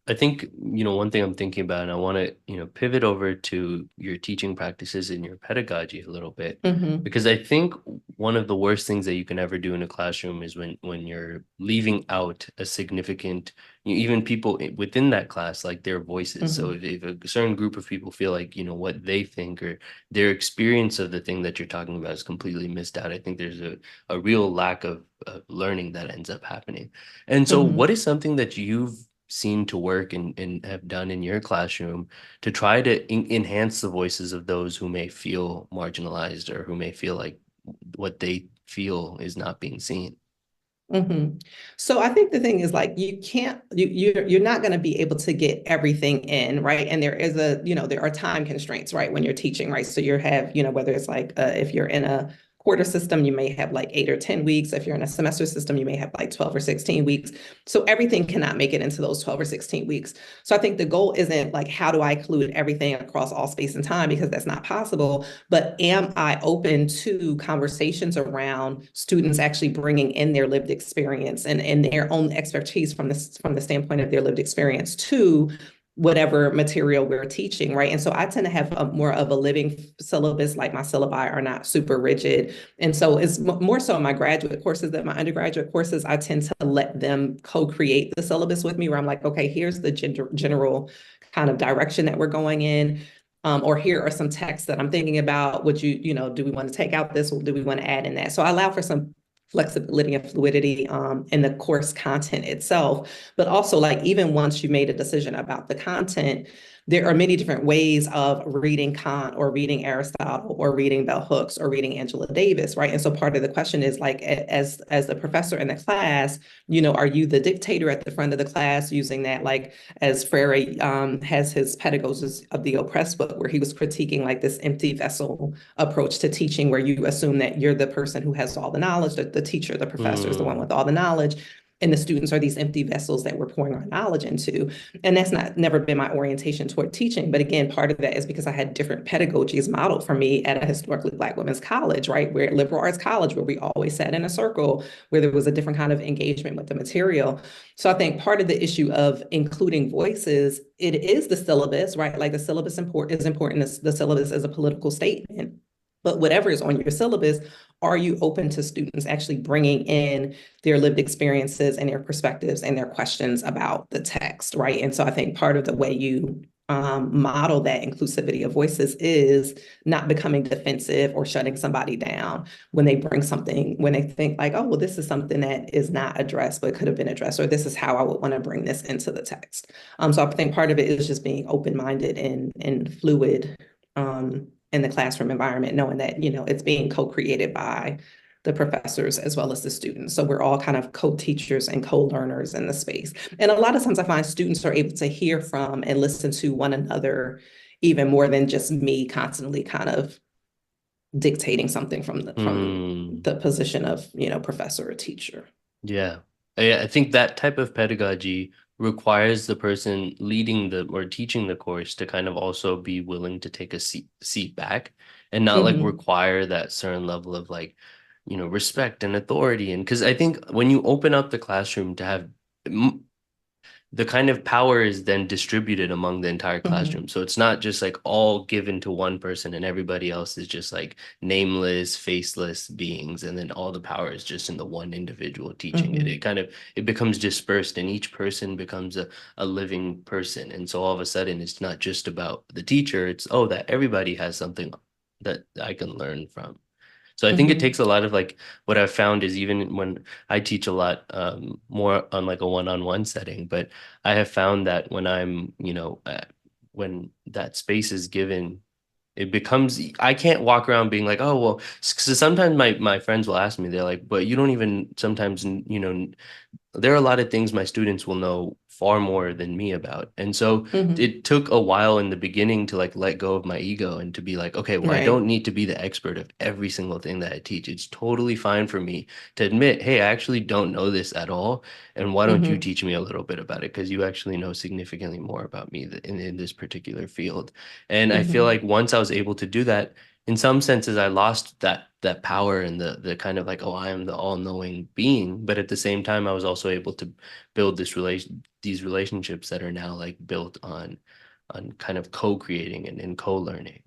I think, one thing I'm thinking about, and I want to, pivot over to your teaching practices and your pedagogy a little bit, Mm-hmm. because I think one of the worst things that you can ever do in a classroom is when you're leaving out a significant, even people within that class, like their voices. So Mm-hmm. if a certain group of people feel like, what they think or their experience of the thing that you're talking about is completely missed out, I think there's a real lack of learning that ends up happening. And so what Mm-hmm. is something that you've seen to work and have done in your classroom to try to enhance the voices of those who may feel marginalized or who may feel like what they feel is not being seen? Mm-hmm. So I think the thing is like you can't you're not going to be able to get everything in, right? And there is there are time constraints, right, when you're teaching, right? So you have, whether it's like if you're in a quarter system, you may have like 8 or 10 weeks. If you're in a semester system, you may have like 12 or 16 weeks. So everything cannot make it into those 12 or 16 weeks. So I think the goal isn't like how do I include everything across all space and time, because that's not possible. But am I open to conversations around students actually bringing in their lived experience and their own expertise from the standpoint of their lived experience to whatever material we're teaching, right? And so I tend to have more of a living syllabus, like my syllabi are not super rigid. And so it's more so in my graduate courses than my undergraduate courses. I tend to let them co-create the syllabus with me, where I'm like, okay, here's the general kind of direction that we're going in. Or here are some texts that I'm thinking about. Would do we want to take out this or do we want to add in that? So I allow for some flexibility and fluidity in the course content itself, but also like even once you made a decision about the content, there are many different ways of reading Kant or reading Aristotle or reading Bell Hooks or reading Angela Davis, right? And so part of the question is like, as the professor in the class, are you the dictator at the front of the class using that, like as Freire has his Pedagogies of the Oppressed book, where he was critiquing like this empty vessel approach to teaching, where you assume that you're the person who has all the knowledge, that the teacher, the professor is the one Mm, with all the knowledge, and the students are these empty vessels that we're pouring our knowledge into. And that's not never been my orientation toward teaching. But again, part of that is because I had different pedagogies modeled for me at a historically Black women's college, right? Where liberal arts college, where we always sat in a circle, where there was a different kind of engagement with the material. So I think part of the issue of including voices, it is the syllabus, right? Like the syllabus is important. The syllabus is a political statement. But whatever is on your syllabus, are you open to students actually bringing in their lived experiences and their perspectives and their questions about the text, right? And so I think part of the way you model that inclusivity of voices is not becoming defensive or shutting somebody down when they bring something, when they think like, oh, well, this is something that is not addressed, but could have been addressed, or this is how I would want to bring this into the text. So I think part of it is just being open-minded and fluid in the classroom environment, knowing that, it's being co-created by the professors as well as the students. So we're all kind of co-teachers and co-learners in the space. And a lot of times I find students are able to hear from and listen to one another even more than just me constantly kind of dictating something from mm. the position of, professor or teacher. Yeah. I think that type of pedagogy requires the person leading the or teaching the course to kind of also be willing to take a seat back and not like Mm-hmm. require that certain level of like, respect and authority. And because I think when you open up the classroom to have the kind of power is then distributed among the entire Mm-hmm. classroom. So it's not just like all given to one person and everybody else is just like nameless, faceless beings. And then all the power is just in the one individual teaching it. Mm-hmm. It becomes dispersed and each person becomes a living person. And so all of a sudden it's not just about the teacher. It's, oh, that everybody has something that I can learn from. So I think it Hmm. takes a lot of like what I've found is even when I teach a lot more on like a one-on-one setting, but I have found that when I'm, when that space is given, it becomes I can't walk around being like, oh well, so sometimes my friends will ask me, they're like, but you don't even sometimes, there are a lot of things my students will know far more than me about. And so Hmm. it took a while in the beginning to like let go of my ego and to be like, okay, well, I don't Right. need to be the expert of every single thing that I teach. It's totally fine for me to admit, hey, I actually don't know this at all. And why don't you Hmm. teach me a little bit about it? Because you actually know significantly more about me in this particular field. And I feel Hmm. like once I was able to do that, in some senses I lost that power and the kind of like, oh, I am the all-knowing being, but at the same time I was also able to build these relationships that are now like built on kind of co-creating and co-learning.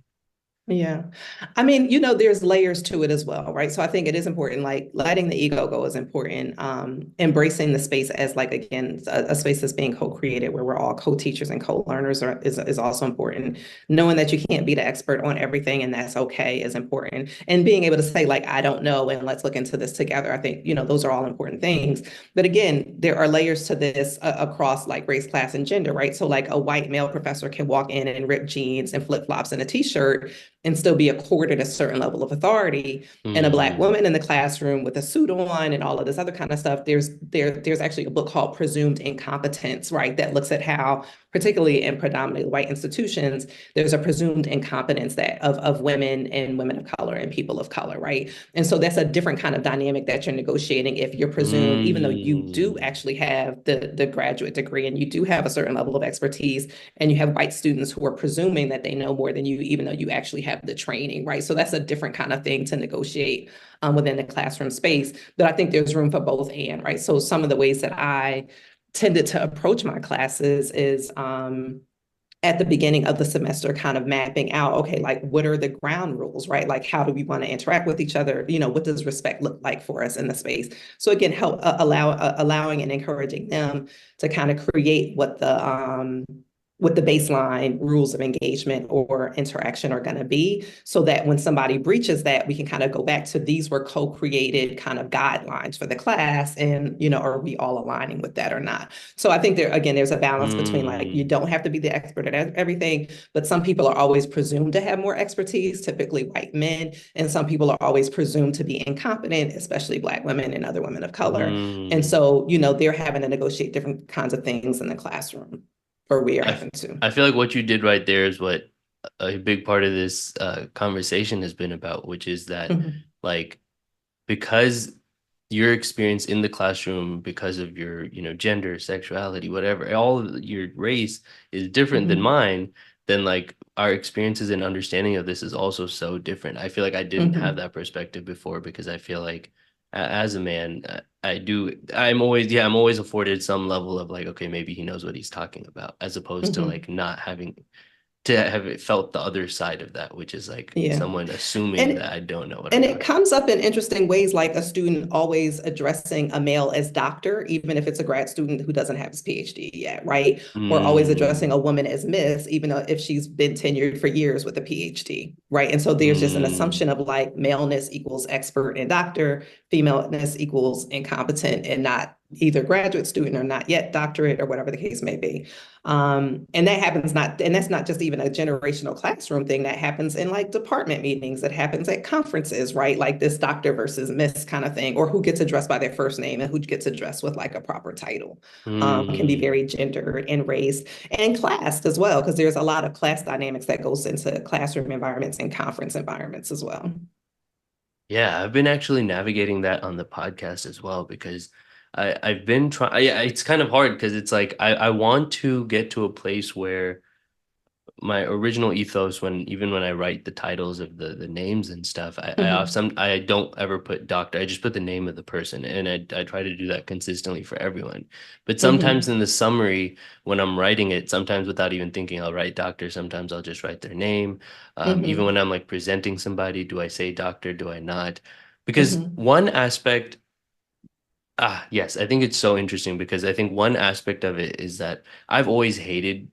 Yeah. I mean, there's layers to it as well, right? So I think it is important, like letting the ego go is important. Embracing the space as like, again, a space that's being co-created where we're all co-teachers and co-learners is also important. Knowing that you can't be the expert on everything and that's okay is important. And being able to say like, I don't know, and let's look into this together. I think, those are all important things. But again, there are layers to this across like race, class, and gender, right? So like a white male professor can walk in and rip jeans and flip-flops and a t-shirt and still be accorded a certain level of authority. And a Black Mm, woman in the classroom with a suit on and all of this other kind of stuff, there's actually a book called Presumed Incompetence, right? That looks at how, particularly in predominantly white institutions, there's a presumed incompetence that of women and women of color and people of color, right? And so that's a different kind of dynamic that you're negotiating if you're presumed, even though you do mm, actually have the graduate degree and you do have a certain level of expertise, and you have white students who are presuming that they know more than you, even though you actually have the training, right? So that's a different kind of thing to negotiate within the classroom space. But I think there's room for both and, right? So some of the ways that I tended to approach my classes is at the beginning of the semester kind of mapping out, okay, like what are the ground rules, right? Like how do we want to interact with each other? What does respect look like for us in the space? So again, allowing and encouraging them to kind of create what the baseline rules of engagement or interaction are going to be, so that when somebody breaches that, we can kind of go back to these were co-created kind of guidelines for the class, and are we all aligning with that or not? So I think there's a balance between like you mm. don't have to be the expert at everything, but some people are always presumed to have more expertise, typically white men, and some people are always presumed to be incompetent, especially Black women and other women of color. And Mm. so, they're having to negotiate different kinds of things in the classroom, or we are I, f- having to. I feel like what you did right there is what a big part of this conversation has been about, which is that Mhm. like because your experience in the classroom, because of your, gender, sexuality, whatever, all of your race is different than Mhm. mine, then like our experiences and understanding of this is also so different. I feel like I didn't have Mhm. that perspective before because I feel like as a man, I'm always afforded some level of like, okay, maybe he knows what he's talking about, as opposed to Mhm. like not having to have it felt the other side of that, which is like Yeah. someone assuming And that I don't know what I'm And it talking comes up in interesting ways, like a student always addressing a male as doctor, even if it's a grad student who doesn't have his PhD yet, right? Or always addressing Mm, a woman as miss, even though if she's been tenured for years with a PhD, right? And so there's just an assumption mm, of like maleness equals expert and doctor, femaleness equals incompetent and not either graduate student or not yet doctorate or whatever the case may be. And that's not just even a generational classroom thing. That happens in like department meetings. That happens at conferences, right? Like this doctor versus miss kind of thing, or who gets addressed by their first name and who gets addressed with like a proper title. Can be mm. very gendered and race and classed as well, because there's a lot of class dynamics that goes into classroom environments and conference environments as well. Yeah, I've been actually navigating that on the podcast as well because I've been trying. Yeah, it's kind of hard because it's like I want to get to a place where my original ethos, when I write the titles of the names and stuff, Mhm. I don't ever put doctor. I just put the name of the person, and I try to do that consistently for everyone. But sometimes Mhm. in the summary, when I'm writing it, sometimes without even thinking, I'll write doctor. Sometimes I'll just write their name. Even when Mhm. I'm like presenting somebody, do I say doctor? Do I not? Because Mhm. one aspect yes, I think it's so interesting because I think one aspect of it is that I've always hated,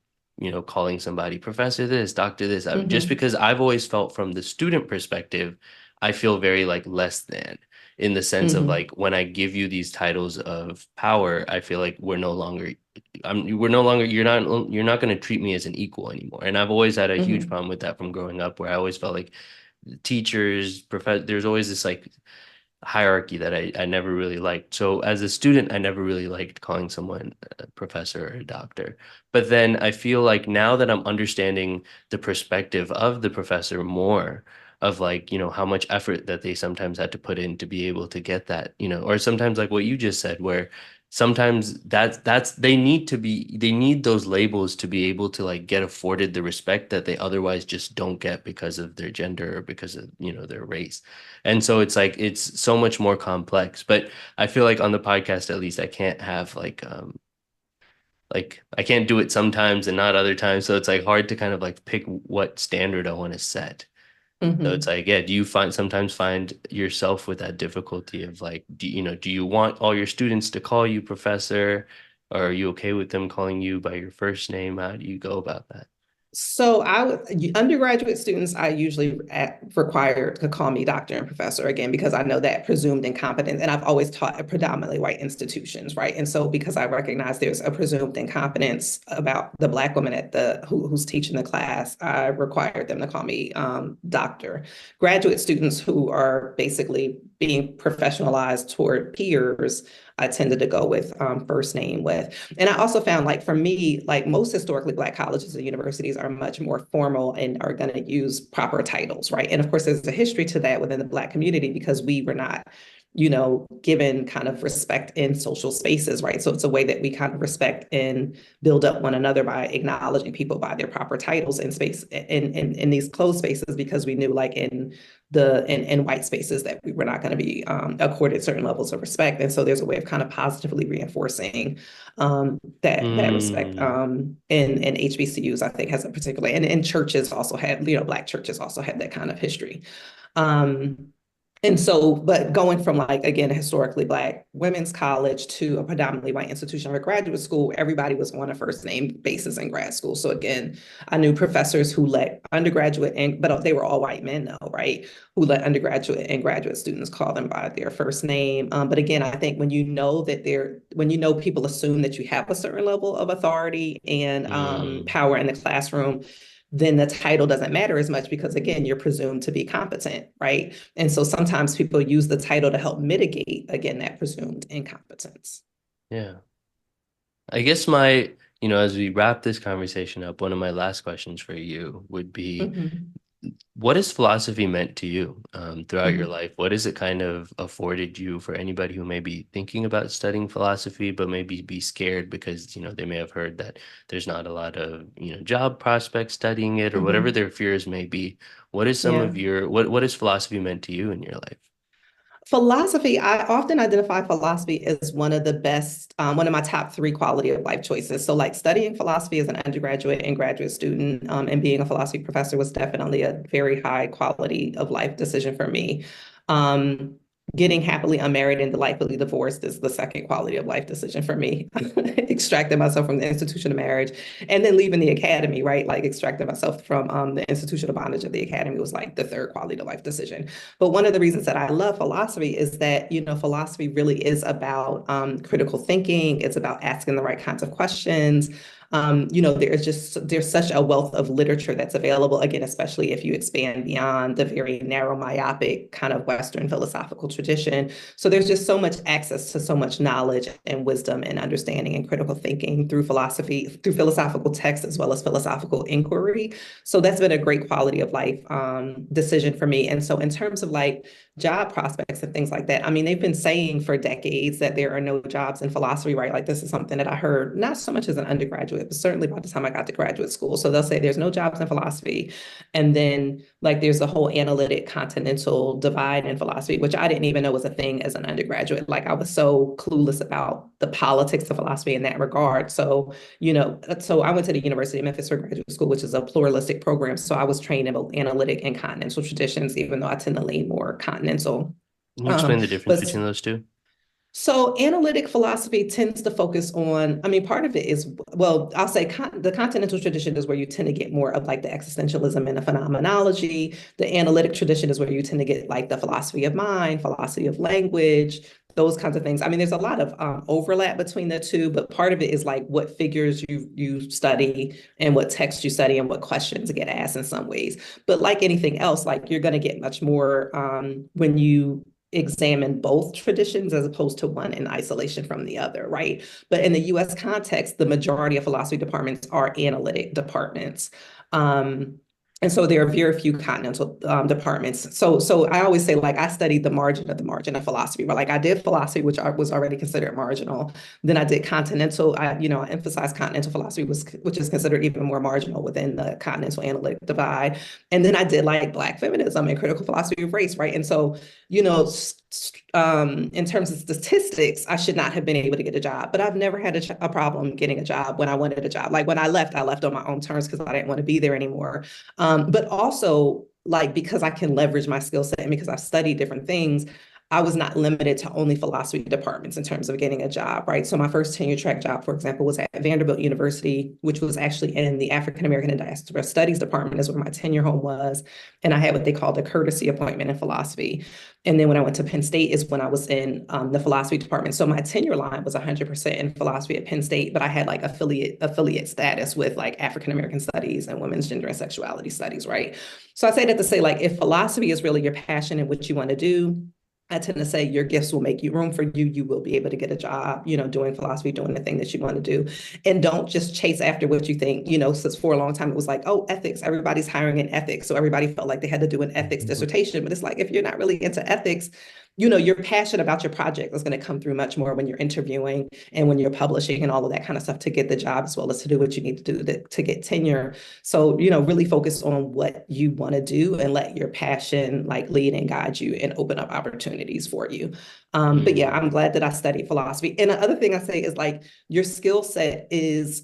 calling somebody professor this, doctor this, just Mhm. because I've always felt from the student perspective, I feel very like less than, in the sense of Hmm. like when I give you these titles of power, I feel like we're no longer, you're not going to treat me as an equal anymore. And I've always had a huge Hmm. problem with that from growing up, where I always felt like teachers, there's always this like hierarchy that I never really liked. So as a student, I never really liked calling someone a professor or a doctor. But then I feel like now that I'm understanding the perspective of the professor more, of like, how much effort that they sometimes had to put in to be able to get that, or sometimes like what you just said, where sometimes that's they need those labels to be able to like get afforded the respect that they otherwise just don't get because of their gender or because of, their race. And so it's like it's so much more complex. But I feel like on the podcast, at least, I can't have like I can't do it sometimes and not other times. So it's like hard to kind of like pick what standard I want to set. So it's Hmm. like, yeah, do you sometimes find yourself with that difficulty of like, do you want all your students to call you professor? Or are you okay with them calling you by your first name? How do you go about that? So undergraduate students, I usually require to call me doctor and professor again, because I know that presumed incompetence, and I've always taught at predominantly white institutions, right? And so because I recognize there's a presumed incompetence about the Black woman who's teaching the class, I required them to call me doctor. Graduate students who are basically being professionalized toward peers, I tended to go with first name with. And I also found, like, for me, like most historically Black colleges and universities are much more formal and are going to use proper titles, right? And of course, there's a history to that within the Black community because we were not, given kind of respect in social spaces, right? So it's a way that we kind of respect and build up one another by acknowledging people by their proper titles in space in these closed spaces, because we knew, like, in white spaces, that we were not going to be accorded certain levels of respect. And so there's a way of kind of positively reinforcing that respect Mm, in HBCUs, I think, has a particular, and churches also have, Black churches also have that kind of history. Um, and so, but going from, like, again, a historically Black women's college to a predominantly white institution of a graduate school, everybody was on a first name basis in grad school. So again, I knew professors who let but they were all white men though, right? Who let undergraduate and graduate students call them by their first name. But again, I think when people assume that you have a certain level of authority and mm, power in the classroom, then the title doesn't matter as much, because again, you're presumed to be competent, right? And so sometimes people use the title to help mitigate, again, that presumed incompetence. yeah. I guess as we wrap this conversation up, one of my last questions for you would be, Mhm. what has philosophy meant to you throughout your Mhm. life? What has it kind of afforded you, for anybody who may be thinking about studying philosophy, but maybe be scared because, they may have heard that there's not a lot of, job prospects studying it, or whatever Mhm. their fears may be. What is some Yeah. of what has philosophy meant to you in your life? Philosophy, I often identify philosophy as one of my top three quality of life choices. So, like, studying philosophy as an undergraduate and graduate student, and being a philosophy professor was definitely a very high quality of life decision for me. Um, Getting happily unmarried and delightfully divorced is the second quality of life decision for me. Extracting myself from the institution of marriage and then leaving the academy, right? Like, extracting myself from the institution of bondage of the academy was like the third quality of life decision. But one of the reasons that I love philosophy is that, philosophy really is about critical thinking. It's about asking the right kinds of questions. There's such a wealth of literature that's available, again, especially if you expand beyond the very narrow, myopic kind of Western philosophical tradition. So there's just so much access to so much knowledge and wisdom and understanding and critical thinking through philosophy, through philosophical text, as well as philosophical inquiry. So that's been a great quality of life decision for me. And so in terms of, like, job prospects and things like that, I mean, they've been saying for decades that there are no jobs in philosophy, right? Like, this is something that I heard not so much as an undergraduate, but certainly by the time I got to graduate school. So they'll say there's no jobs in philosophy. And then, like, there's a whole analytic continental divide in philosophy, which I didn't even know was a thing as an undergraduate. Like, I was so clueless about the politics of philosophy in that regard. So I went to the University of Memphis for graduate school, which is a pluralistic program. So I was trained in both analytic and continental traditions, even though I tend to lean more continental. Can you explain Um, the difference but between those two? So analytic philosophy tends to focus on, I mean, part of it is, well, I'll say the continental tradition is where you tend to get more of like the existentialism and the phenomenology. The analytic tradition is where you tend to get like the philosophy of mind, philosophy of language, those kinds of things. I mean, there's a lot of overlap between the two, but part of it is like what figures you study and what texts you study and what questions get asked in some ways. But like anything else, like you're going to get much more when you examine both traditions as opposed to one in isolation from the other, right? But in the US context, the majority of philosophy departments are analytic departments. And so there are very few continental departments. So I always say, like, I studied the margin of philosophy, but like I did philosophy, which was already considered marginal. Then I did continental, I emphasized continental philosophy, which is considered even more marginal within the continental analytic divide. And then I did like Black feminism and critical philosophy of race, right? And so, you know, in terms of statistics, I should not have been able to get a job, but I've never had a problem getting a job when I wanted a job. Like when I left on my own terms because I didn't want to be there anymore. But also, like, because I can leverage my skill set and because I've studied different things, I was not limited to only philosophy departments in terms of getting a job, right? So my first tenure track job, for example, was at Vanderbilt University, which was actually in the African American and Diaspora Studies department, is where my tenure home was. And I had what they called a courtesy appointment in philosophy. And then when I went to Penn State is when I was in the philosophy department. So my tenure line was 100% in philosophy at Penn State, but I had like affiliate status with like African American studies and women's gender and sexuality studies, right? So I say that to say, like, if philosophy is really your passion and what you want to do, I tend to say your gifts will make you room for you. You will be able to get a job, doing philosophy, doing the thing that you want to do. And don't just chase after what you think, since for a long time it was like, oh, ethics, everybody's hiring in ethics. So everybody felt like they had to do an ethics dissertation. But it's like, if you're not really into ethics, your passion about your project is going to come through much more when you're interviewing and when you're publishing and all of that kind of stuff to get the job, as well as to do what you need to do to get tenure. So, really focus on what you want to do and let your passion like lead and guide you and open up opportunities for you. But yeah, I'm glad that I studied philosophy. And the other thing I say is like your skill set is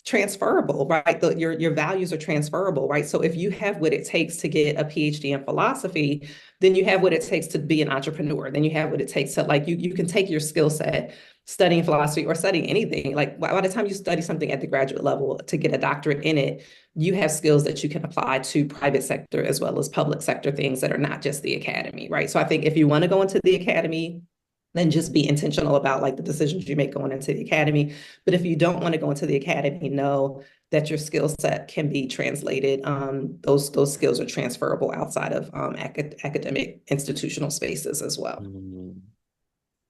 transferable, right? Your values are transferable, right? So if you have what it takes to get a PhD in philosophy, then you have what it takes to be an entrepreneur. Then you have what it takes to like, you can take your skill set studying philosophy or studying anything. Like by the time you study something at the graduate level to get a doctorate in it, you have skills that you can apply to private sector as well as public sector things that are not just the academy, right? So I think if you want to go into the academy, then just be intentional about like the decisions you make going into the academy. But if you don't want to go into the academy, know that your skill set can be translated. Those skills are transferable outside of academic institutional spaces as well.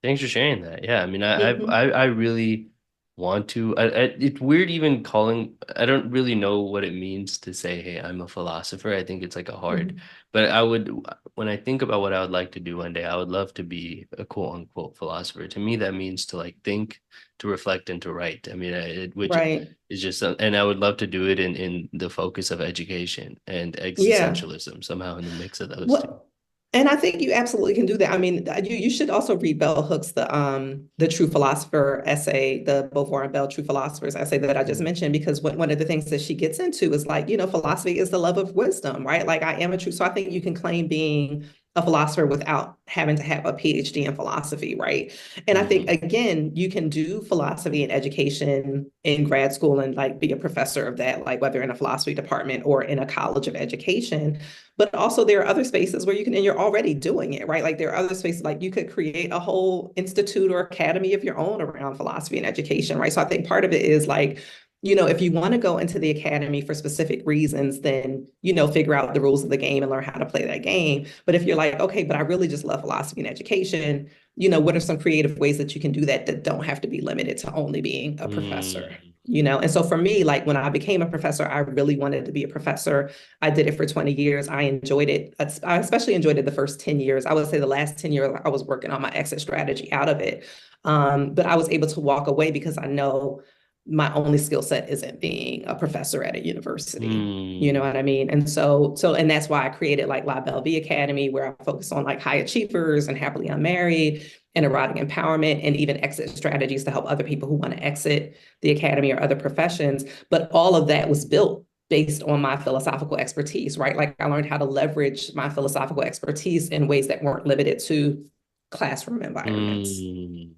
Thanks for sharing that. Yeah, I mean, Mm-hmm. I really want to. It's weird even calling. I don't really know what it means to say, "Hey, I'm a philosopher." I think it's like a hard, Mm-hmm. but when I think about what I would like to do one day, I would love to be a quote unquote philosopher. To me, that means to like think, to reflect, and to write. I mean, which Right. is just, and I would love to do it in the focus of education and Yeah. existentialism somehow in the mix of those two. Well, and I think you absolutely can do that. I mean, you should also read Bell Hooks, the True Philosopher essay, the Beauvoir and Bell True Philosophers essay that I just Mm. mentioned, because one of the things that she gets into is like, philosophy is the love of wisdom, right? Like I am a true, so I think you can claim being a philosopher without having to have a PhD in philosophy, right? And I think Mm. again, you can do philosophy and education in grad school and like be a professor of that, like whether in a philosophy department or in a college of education. But also there are other spaces where you can, and you're already doing it, right? Like there are other spaces, like you could create a whole institute or academy of your own around philosophy and education, right? So I think part of it is like, if you want to go into the academy for specific reasons, then, figure out the rules of the game and learn how to play that game. But if you're like, okay, but I really just love philosophy and education, what are some creative ways that you can do that that don't have to be limited to only being a professor? Mm. And so for me, like when I became a professor, I really wanted to be a professor. I did it for 20 years. I enjoyed it. I especially enjoyed it the first 10 years. I would say the last 10 years, I was working on my exit strategy out of it. But I was able to walk away because I know my only skill set isn't being a professor at a university. You know Mm. what I mean? And and that's why I created like La Belle Vie Academy, where I focus on like high achievers and happily unmarried and erotic empowerment and even exit strategies to help other people who want to exit the academy or other professions. But all of that was built based on my philosophical expertise, right? Like I learned how to leverage my philosophical expertise in ways that weren't limited to classroom environments. Mm.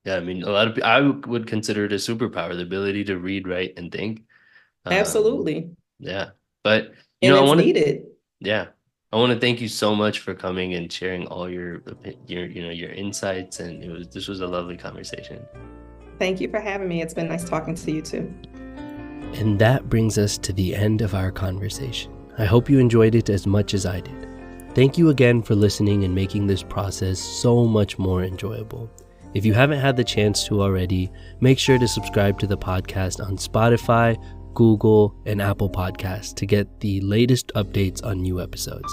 Yeah, I mean, a lot of people, I would consider it a superpower, the ability to read, write, and think. Um, Absolutely. yeah. But, And I it's want to, needed. yeah, I want to thank you so much for coming and sharing all your insights. And this was a lovely conversation. Thank you for having me. It's been nice talking to you too. And that brings us to the end of our conversation. I hope you enjoyed it as much as I did. Thank you again for listening and making this process so much more enjoyable. If you haven't had the chance to already, make sure to subscribe to the podcast on Spotify, Google, and Apple Podcasts to get the latest updates on new episodes.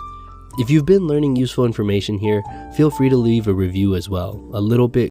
If you've been learning useful information here, feel free to leave a review as well. A little bit